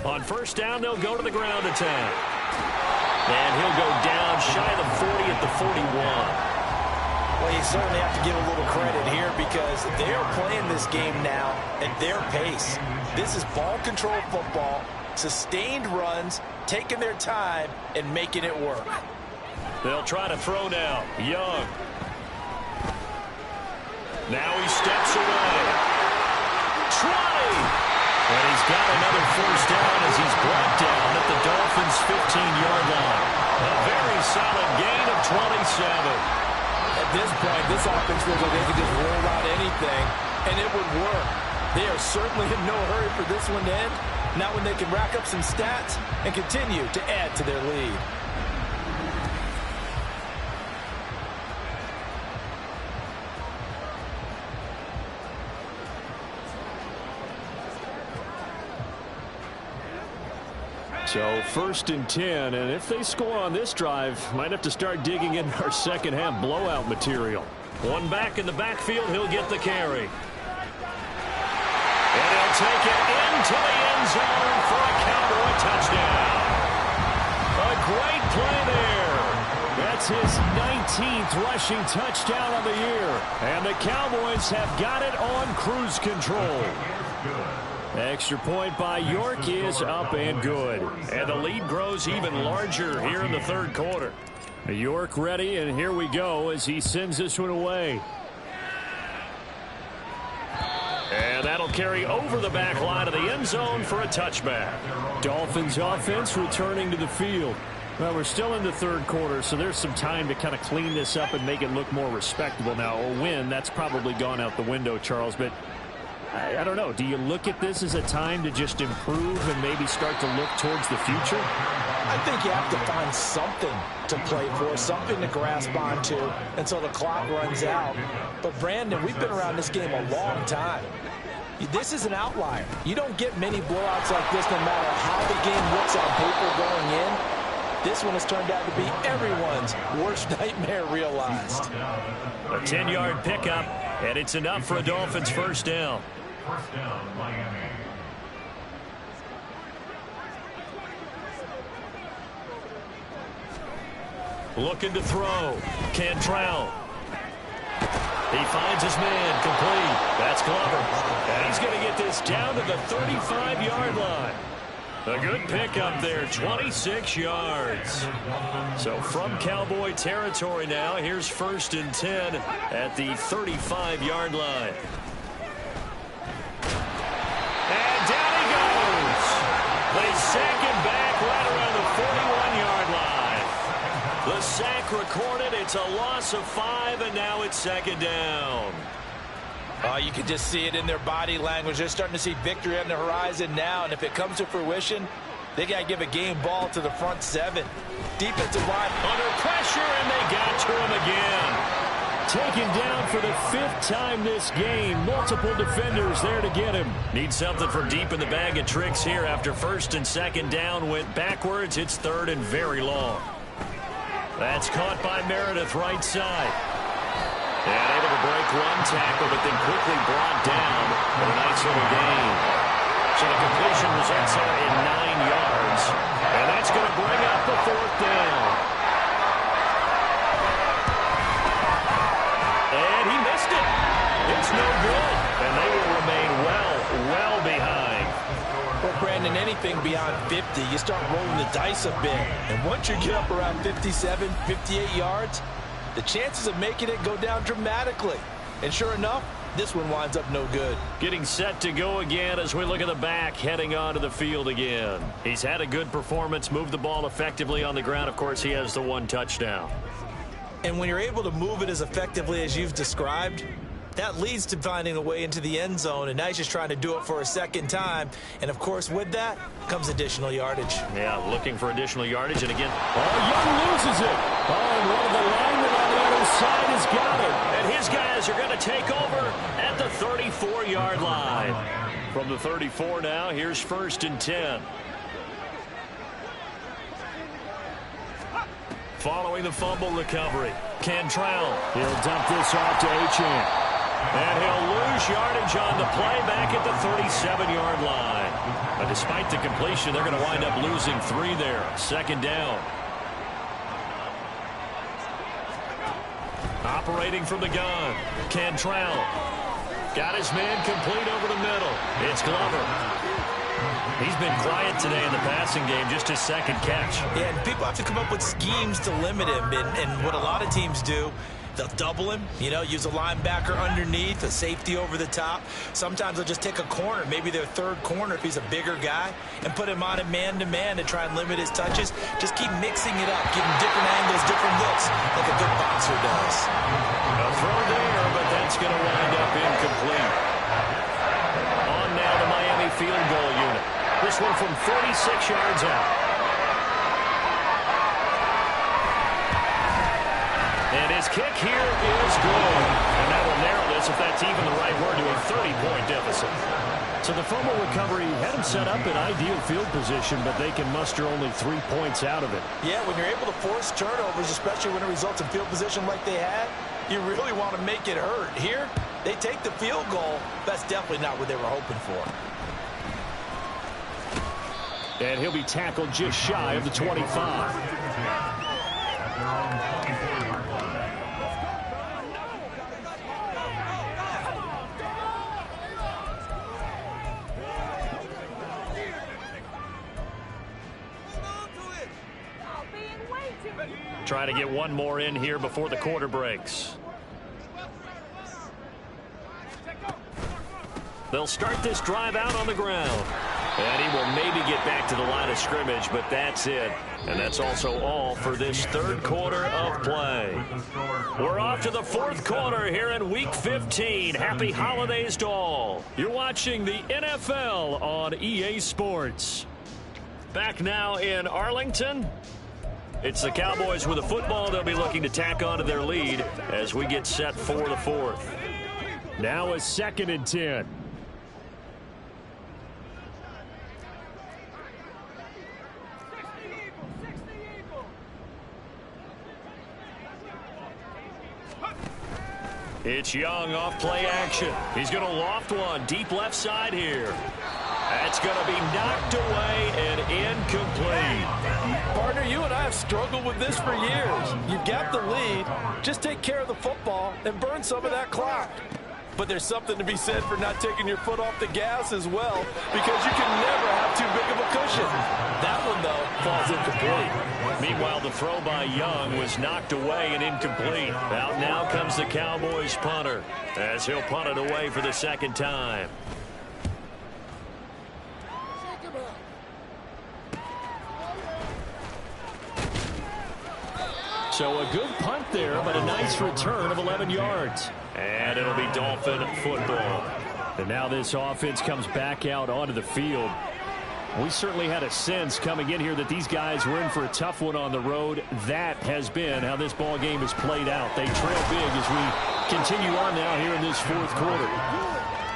On first down, they'll go to the ground attack. And he'll go down shy of the 40 at the 41. Well, you certainly have to give a little credit here because they are playing this game now at their pace. This is ball control football, sustained runs, taking their time, and making it work. They'll try to throw now. Young. Now he steps away. 20! And he's got another first down as he's brought down at the Dolphins' 15-yard line. A very solid gain of 27. At this point, this offense feels like they could just roll out anything, and it would work. They are certainly in no hurry for this one to end. Not when they can rack up some stats and continue to add to their lead. So first and 10, and if they score on this drive, might have to start digging in our second half blowout material. One back in the backfield, he'll get the carry. And he'll take it into the end zone for a Cowboy touchdown. A great play there. That's his 19th rushing touchdown of the year. And the Cowboys have got it on cruise control. Extra point by York is up and good. And the lead grows even larger here in the third quarter. York ready, and here we go as he sends this one away. And that'll carry over the back line of the end zone for a touchback. Dolphins offense returning to the field. Well, we're still in the third quarter, so there's some time to kind of clean this up and make it look more respectable. Now, a win, that's probably gone out the window, Charles, but I don't know. Do you look at this as a time to just improve and maybe start to look towards the future? I think you have to find something to play for, something to grasp onto until the clock runs out. But, Brandon, we've been around this game a long time. This is an outlier. You don't get many blowouts like this no matter how the game looks on paper going in. This one has turned out to be everyone's worst nightmare realized. A 10-yard pickup, and it's enough for a Dolphins first down. First down, Miami. Looking to throw. Cantrell. He finds his man complete. That's Glover. And he's going to get this down to the 35-yard line. A good pickup there, 26 yards. So from Cowboy territory now, here's first and 10 at the 35-yard line. And down he goes. They sack him back right around the 41-yard line. The sack recorded. It's a loss of 5, and now it's second down. You can just see it in their body language. They're starting to see victory on the horizon now, and if it comes to fruition, they got to give a game ball to the front 7. Defensive line under pressure, and they got to him again. Taken down for the 5th time this game. Multiple defenders there to get him. Need something from deep in the bag of tricks here after first and second down went backwards. It's third and very long. That's caught by Meredith right side. And able to break one tackle, but then quickly brought down for a nice little gain. So the completion results there in 9 yards. And that's going to bring up the 4th down. And he missed it. It's no good. And they will remain well behind. Well, Brandon, anything beyond 50, you start rolling the dice a bit. And once you get up around 57, 58 yards, the chances of making it go down dramatically. And sure enough, this one winds up no good. Getting set to go again as we look at the back, heading onto the field again. He's had a good performance, moved the ball effectively on the ground. Of course, he has the 1 touchdown. And when you're able to move it as effectively as you've described, that leads to finding a way into the end zone, and now he's just trying to do it for a second time. And, of course, with that comes additional yardage. Yeah, looking for additional yardage, and again, Young loses it. And one of the linemen on the other side has got it. And his guys are going to take over at the 34-yard line. From the 34 now, here's first and 10. Following the fumble recovery, Cantrell. He'll dump this off to Achane. And he'll lose yardage on the play back at the 37-yard line. A Despite the completion, they're going to wind up losing 3 there. Second down. Operating from the gun, Cantrell. Got his man complete over the middle. It's Glover. He's been quiet today in the passing game, just his second catch. Yeah, and people have to come up with schemes to limit him. And what a lot of teams do, they'll double him, use a linebacker underneath, a safety over the top. Sometimes they'll just take a corner, maybe their third corner if he's a bigger guy, and put him on it man-to-man to try and limit his touches. Just keep mixing it up, give him different angles, different looks, like a good boxer does. A throw there, but that's going to wind up incomplete. On now the Miami field goal unit. This one from 46 yards out. And his kick here is good. And that will narrow this, if that's even the right word, to a 30-point deficit. So the fumble recovery had him set up in ideal field position, but they can muster only 3 points out of it. Yeah, when you're able to force turnovers, especially when it results in field position like they had, you really want to make it hurt. Here, they take the field goal. That's definitely not what they were hoping for. And he'll be tackled just shy of the 25. Trying to get one more in here before the quarter breaks. They'll start this drive out on the ground. And he will maybe get back to the line of scrimmage, but that's it. And that's also all for this third quarter of play. We're off to the fourth quarter here in Week 15. Happy holidays to all. You're watching the NFL on EA Sports. Back now in Arlington. It's the Cowboys with the football. They'll be looking to tack on to their lead as we get set for the fourth. Now a 2nd and 10. It's Young off play action. He's going to loft one deep left side here. That's going to be knocked away and incomplete. Partner, you and I have struggled with this for years. You've got the lead. Just take care of the football and burn some of that clock. But there's something to be said for not taking your foot off the gas as well, because you can never have too big of a cushion. That one, though, falls incomplete. Meanwhile, the throw by Young was knocked away and incomplete. Out now comes the Cowboys punter as he'll punt it away for the second time. So a good punt there, but a nice return of 11 yards. And it'll be Dolphin football. And now this offense comes back out onto the field. We certainly had a sense coming in here that these guys were in for a tough one on the road. That has been how this ball game has played out. They trail big as we continue on now here in this fourth quarter.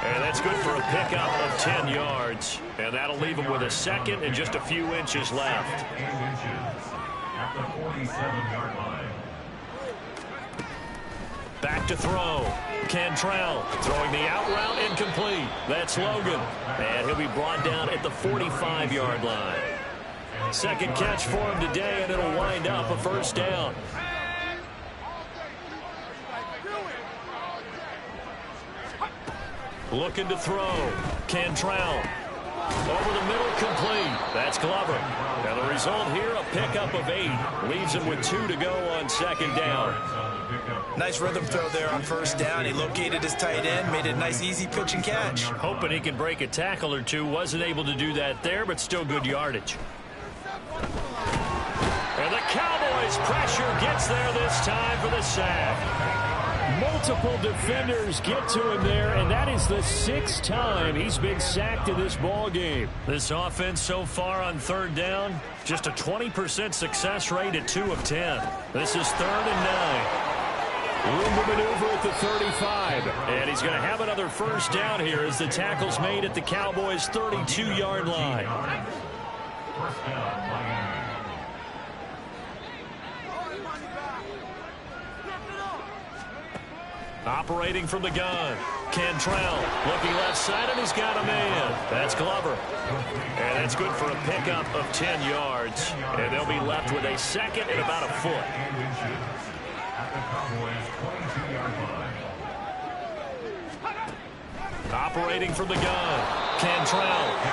And that's good for a pickup of 10 yards. And that'll leave them with a second and just a few inches left. 8 inches at the 47-yard line. Back to throw. Cantrell throwing the out route incomplete. That's Logan. And he'll be brought down at the 45-yard line. Second catch for him today, and it'll wind up a first down. Looking to throw. Cantrell. Over the middle, complete. That's Glover. And the result here, a pickup of 8. Leaves him with 2 to go on second down. Nice rhythm throw there on first down. He located his tight end, made it a nice, easy pitch and catch. Hoping he can break a tackle or two. Wasn't able to do that there, but still good yardage. And the Cowboys' pressure gets there this time for the sack. Multiple defenders get to him there, and that is the 6th time he's been sacked in this ball game. This offense so far on third down, just a 20% success rate at 2 of 10. This is 3rd and 9. Room to maneuver at the 35. And he's going to have another first down here as the tackle's made at the Cowboys' 32-yard line. First down, Miami. Operating from the gun. Cantrell looking left side, and he's got a man. That's Glover. And that's good for a pickup of 10 yards. And they'll be left with a second and about a foot. Operating from the gun. Cantrell,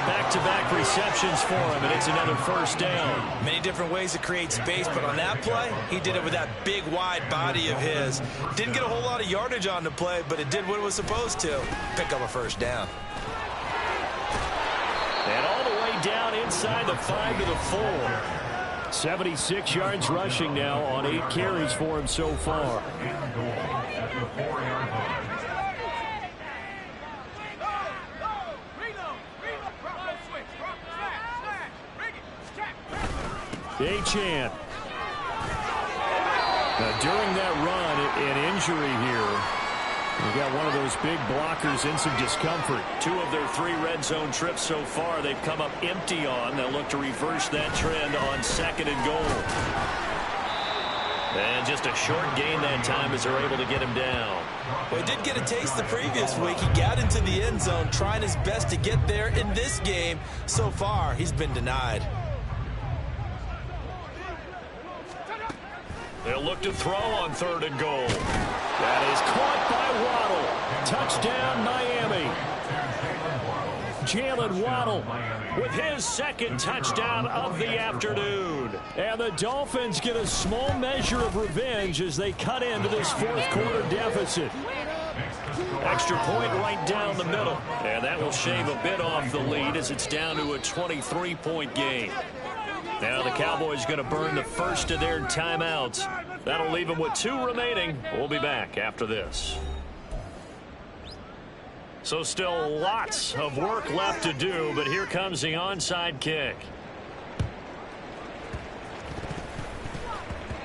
back-to-back receptions for him, and it's another first down. Many different ways to create space, but on that play, he did it with that big, wide body of his. Didn't get a whole lot of yardage on the play, but it did what it was supposed to. Pick up a first down. And all the way down inside the 5 to the 4. 76 yards rushing now on 8 carries for him so far. Achane. Now, during that run, an injury here. We got one of those big blockers in some discomfort. 2 of their 3 red zone trips so far, they've come up empty on. They'll look to reverse that trend on 2nd and goal. And just a short gain that time as they're able to get him down. Well, he did get a taste the previous week. He got into the end zone, trying his best to get there in this game. So far, he's been denied. They'll look to throw on 3rd and goal. That is caught by Waddle. Touchdown, Miami. Jalen Waddle with his 2nd touchdown of the afternoon. And the Dolphins get a small measure of revenge as they cut into this 4th quarter deficit. Extra point right down the middle. And that will shave a bit off the lead as it's down to a 23-point game. Now the Cowboys going to burn the first of their timeouts. That'll leave them with 2 remaining. We'll be back after this. So still lots of work left to do, but here comes the onside kick.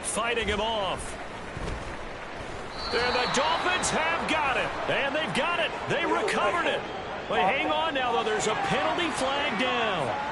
Fighting him off. And the Dolphins have got it. And they've got it. They recovered it. But hang on now, though. There's a penalty flag down.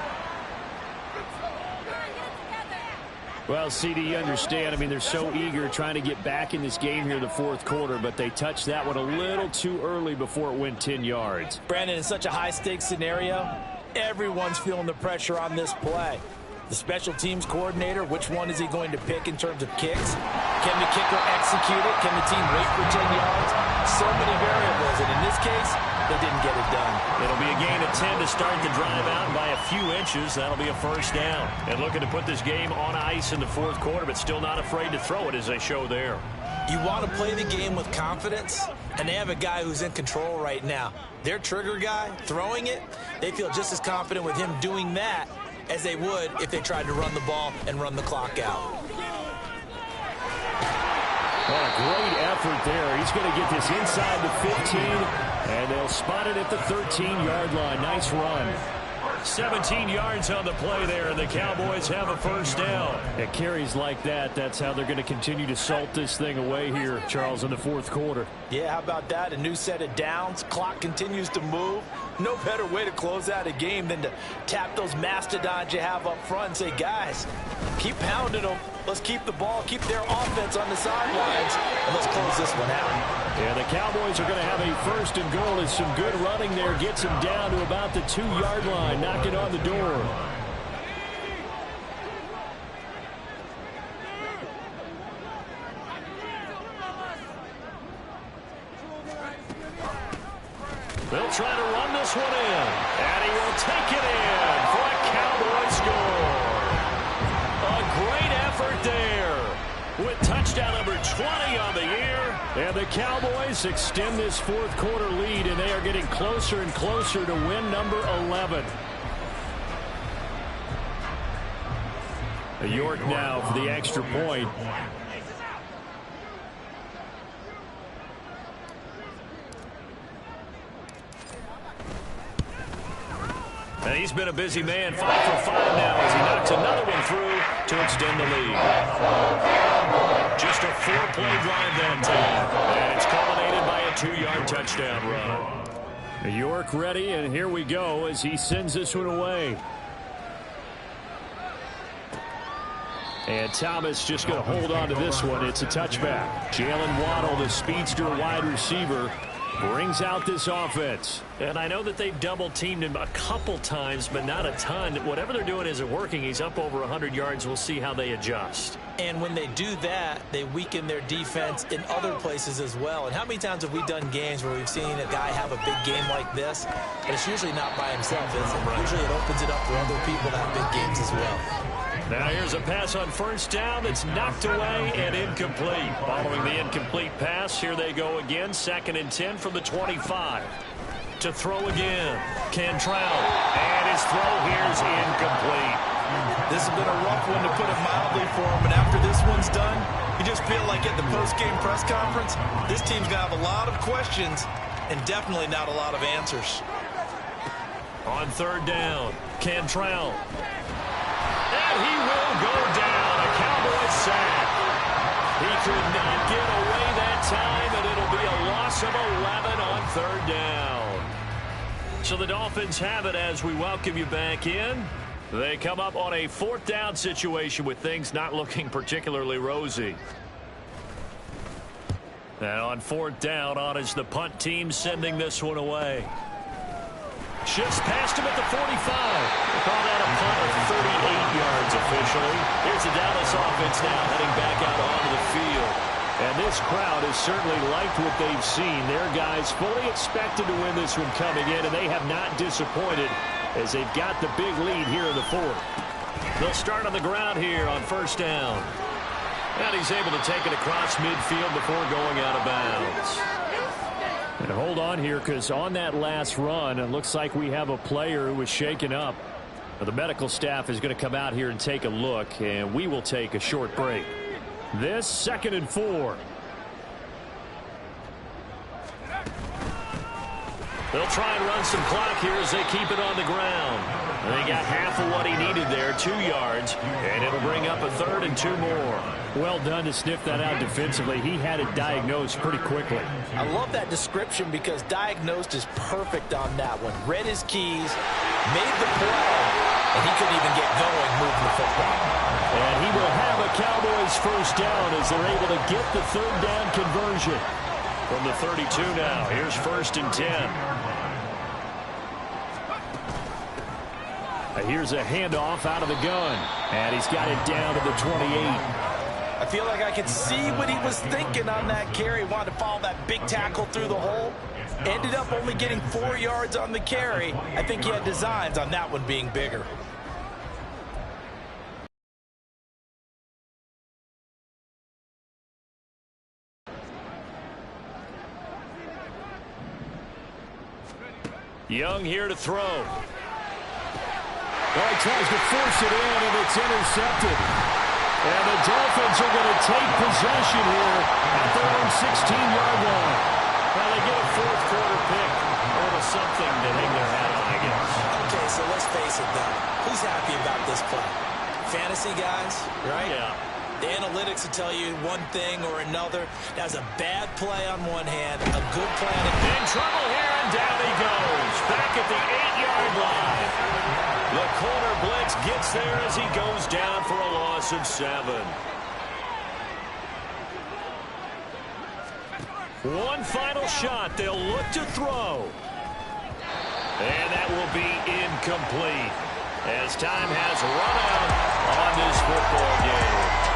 Well, CD, you understand. I mean, they're so eager trying to get back in this game here in the 4th quarter, but they touched that one a little too early before it went 10 yards. Brandon, in such a high-stakes scenario, everyone's feeling the pressure on this play. The special teams coordinator, which one is he going to pick in terms of kicks? Can the kicker execute it? Can the team wait for 10 yards? So many variables, and in this case, they didn't get it done. It'll be a gain of 10 to start the drive out, and by a few inches, that'll be a first down. And looking to put this game on ice in the 4th quarter, but still not afraid to throw it as they show there. You want to play the game with confidence, and they have a guy who's in control right now. Their trigger guy, throwing it, they feel just as confident with him doing that as they would if they tried to run the ball and run the clock out. What a great effort there. He's going to get this inside the 15, and they'll spot it at the 13-yard line. Nice run. 17 yards on the play there, and the Cowboys have a first down. At carries like that, that's how they're going to continue to salt this thing away here, Charles, in the 4th quarter. Yeah, how about that? A new set of downs. Clock continues to move. No better way to close out a game than to tap those mastodons you have up front and say, guys, keep pounding them. Let's keep the ball, keep their offense on the sidelines, and let's close this one out. Yeah, the Cowboys are going to have a 1st and goal as some good running there gets them down to about the 2-yard line, knocking on the door. They'll try to run this one in, and he will take it in for a Cowboy score. A great effort there with touchdown number 20 on the year. And the Cowboys extend this 4th quarter lead, and they are getting closer and closer to win number 11. York now for the extra point. And he's been a busy man, 5 for 5 now as he knocks another one through to extend the lead. Just a 4-play drive that time, and it's culminated by a 2-yard touchdown run. York ready, and here we go as he sends this one away. And Thomas just going to hold on to this one. It's a touchback. Jalen Waddle, the speedster wide receiver, brings out this offense. And I know that they've double-teamed him a couple times, but not a ton. Whatever they're doing isn't working. He's up over 100 yards. We'll see how they adjust. And when they do that, they weaken their defense in other places as well. And how many times have we done games where we've seen a guy have a big game like this? And it's usually not by himself, is it? Usually it opens it up for other people to have big games as well. Now here's a pass on first down that's knocked away and incomplete. Following the incomplete pass, here they go again. 2nd and 10 from the 25. To throw again, Cantrell. And his throw here is incomplete. This has been a rough one, to put it mildly, for him. And after this one's done, you just feel like at the post-game press conference, this team's going to have a lot of questions and definitely not a lot of answers. On 3rd down, Cantrell. And he will go down. A Cowboys sack. He could not get away that time, and it'll be a loss of 11 on 3rd down. So the Dolphins have it as we welcome you back in. They come up on a 4th down situation with things not looking particularly rosy. And on 4th down, on is the punt team sending this one away. Shifts past him at the 45. We'll call that a punt of 38 yards officially. Here's the Dallas offense now heading back out onto the field. And this crowd has certainly liked what they've seen. Their guys fully expected to win this one coming in, and they have not disappointed as they've got the big lead here in the 4th. They'll start on the ground here on 1st down. And he's able to take it across midfield before going out of bounds. And hold on here, because on that last run, it looks like we have a player who was shaken up. The medical staff is going to come out here and take a look, and we will take a short break. This 2nd and 4. They'll try and run some clock here as they keep it on the ground. And they got half of what he needed there, 2 yards, and it'll bring up a 3rd and 2 more. Well done to sniff that out defensively. He had it diagnosed pretty quickly. I love that description because diagnosed is perfect on that one. Read his keys, made the play, and he couldn't even get going moving the football. And he will have a Cowboys 1st down as they're able to get the 3rd down conversion. From the 32 now, here's 1st and 10. Here's a handoff out of the gun. And he's got it down to the 28. I feel like I could see what he was thinking on that carry. Wanted to follow that big tackle through the hole. Ended up only getting 4 yards on the carry. I think he had designs on that one being bigger. Young here to throw. Well, he tries to force it in, and it's intercepted. And the Dolphins are going to take possession here at their own 16-yard line. Well, they get a 4th quarter pick. A little something to hang their hat on, I guess. Okay, so let's face it, though. Who's happy about this play? Fantasy guys, right? Yeah. The analytics will tell you one thing or another. That's a bad play on one hand, a good play on the other. In trouble here, and down he goes. Back at the 8-yard line. The corner blitz gets there as he goes down for a loss of 7. One final shot. They'll look to throw. And that will be incomplete as time has run out on this football game.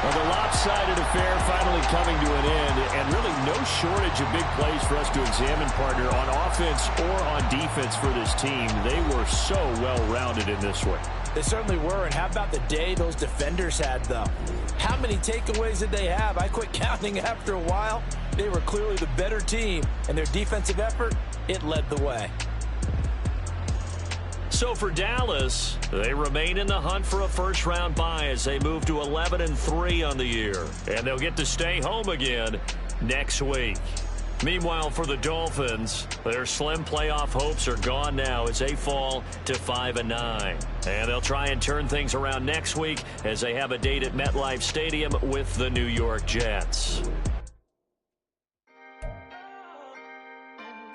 Well, the lopsided affair finally coming to an end, and really no shortage of big plays for us to examine, partner, on offense or on defense for this team. They were so well-rounded in this one. They certainly were, and how about the day those defenders had, though? How many takeaways did they have? I quit counting after a while. They were clearly the better team, and their defensive effort, it led the way. So for Dallas, they remain in the hunt for a first-round bye as they move to 11-3 on the year. And they'll get to stay home again next week. Meanwhile, for the Dolphins, their slim playoff hopes are gone now as they fall to 5-9. And they'll try and turn things around next week as they have a date at MetLife Stadium with the New York Jets.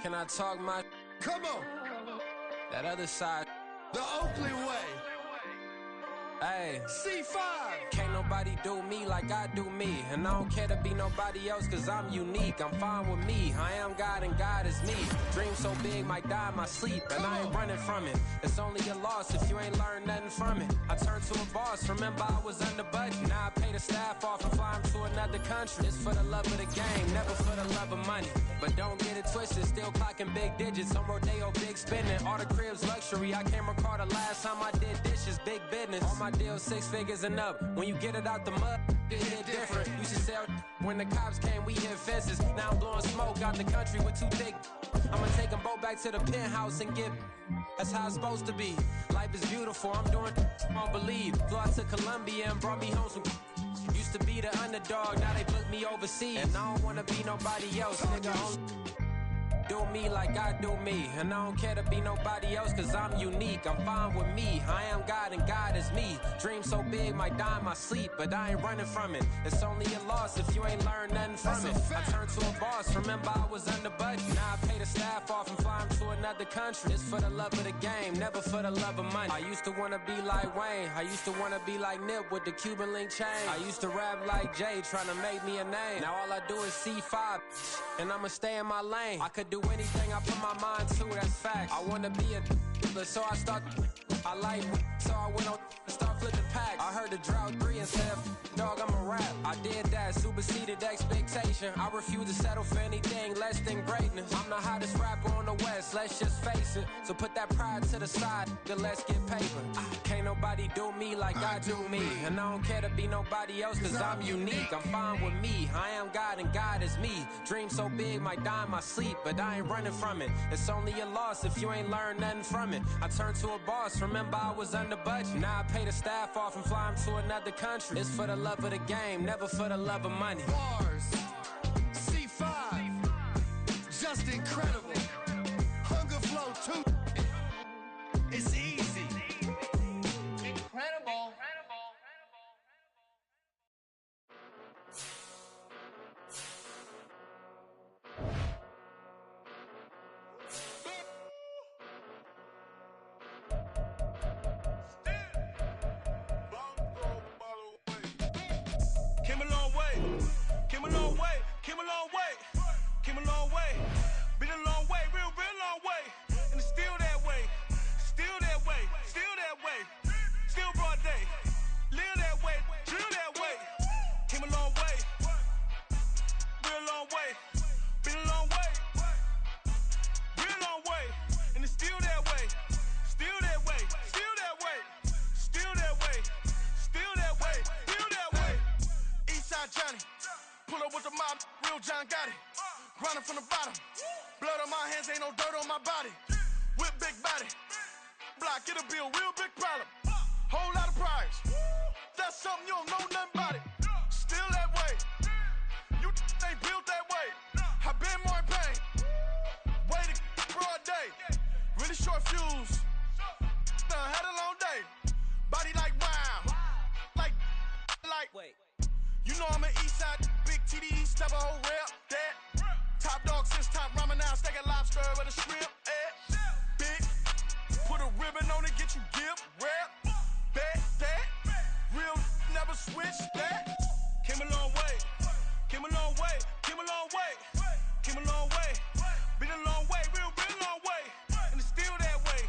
Can I talk my... Come on! That other side. The Oakley way. Ayy, C5. Can't nobody do me like I do me. And I don't care to be nobody else, cause I'm unique. I'm fine with me. I am God and God is me. Dream so big, might die in my sleep. And I ain't running from it. It's only a loss if you ain't learned nothing from it. I turned to a boss, remember I was under budget. Now I pay the staff off and fly them to another country. It's for the love of the game, never for the love of money. But don't get it twisted, still clocking big digits. On Rodeo, big spending. All the cribs luxury. I can't recall the last time I did dishes, big business. All my deals 6 figures and up. When you get it out the mud, it hit different. Used to sell when the cops came, we hit fences. Now I'm blowing smoke out the country with 2 thick. I'ma take them both back to the penthouse and get. That's how it's supposed to be. Life is beautiful, I'm doing I don't believe. Flew out to Colombia and brought me home some. Used to be the underdog, now they book me overseas. And I don't wanna be nobody else, nigga. Do me like I do me. And I don't care to be nobody else, cause I'm unique. I'm fine with me. I am God and God is me. Dream so big, might die in my sleep. But I ain't running from it. It's only a loss if you ain't learned nothing from it. I turned to a boss, remember I was under budget. Now I pay the staff off and fly them to another country. It's for the love of the game, never for the love of money. I used to wanna be like Wayne. I used to wanna be like Nip with the Cuban link chain. I used to rap like Jay, trying to make me a name. Now all I do is C5, and I'ma stay in my lane. I could do anything I put my mind to, that's fact. I wanna be a so I start. I like so I went on and start flipping packs. I heard the drought 3 and said, dog, I'm a rap. I did that, superseded expectation. I refuse to settle for anything less than greatness. I'm the hottest rapper on the West, let's just face it. So put that pride to the side, then let's get paper. Can't nobody do me like I do me. And I don't care to be nobody else, cause I'm unique. I'm fine with me. I am God and God is me. Dream so big, might die in my sleep. But I ain't running from it. It's only a loss if you ain't learned nothing from it. I turned to a boss, remember I was under budget. Now I pay the staff off and fly them to another country. It's for the love of the game, never for the love of money. Bars, C5, just incredible. Hunger Flow 2, it's easy. Incredible. Came a long way, came a long way, came a long way, came a long way, been a long way, real long way, and it's still that way, still that way, still that way, still broad day, live that way, drill that way, came a long way, real long way, been a long way, real long way, and it's still that way, still that way, still that way, still that way, still that way, still that way. Eastside Johnny, pull up with the mob, real John Gotti. Grinding from the bottom, blood on my hands, ain't no dirt on my body. Whip big body, block, it'll be a real big problem. Whole lot of prize, that's something you don't know nothing about it. Still that way, you ain't built that way. I been more in pain, way to broad day. Really short fuse, had a long day. Body like wow, like. Wait. You know I'm an Eastside, big TDE, step a whole rep, that. Top dog since top ramen now, steak a lobster with a shrimp, big, put a ribbon on it, get you give, rep, bet, that. Real never switch, that. Came a long way, came a long way, came a long way, came a long way. Been a long way, real long way. And it's still that way,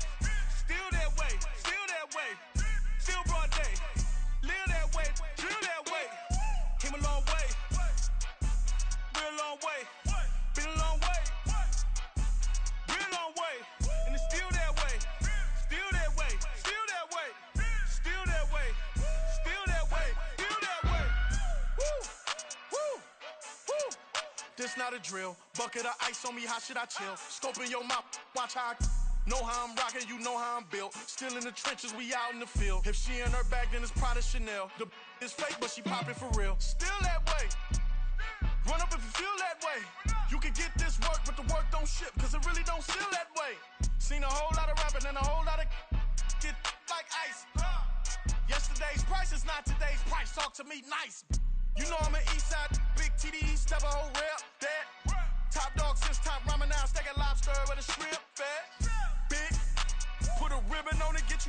still that way, still that way. Still broad day, live that way, drill that way. Came a long way, real long way, been a long way, real long way, and it's still that way, still that way, still that way, still that way, still that way, still that way. Woo, woo, woo. This not a drill, bucket of ice on me, how should I chill? Scope in your mouth, watch how I know how I'm rocking, you know how I'm built. Still in the trenches, we out in the field. If she in her bag, then it's Prada Chanel. The is fake, but she poppin' for real. Still that way. Run up if you feel that way. You can get this work, but the work don't ship, cause it really don't feel that way. Seen a whole lot of rapping and a whole lot of get like ice. Yesterday's price is not today's price. Talk to me nice. You know I'm an Eastside, big TDE, step a whole rep, that. Top dog since top ramen now, steak a lobster with a shrimp, fat. Big, put a ribbon on it, get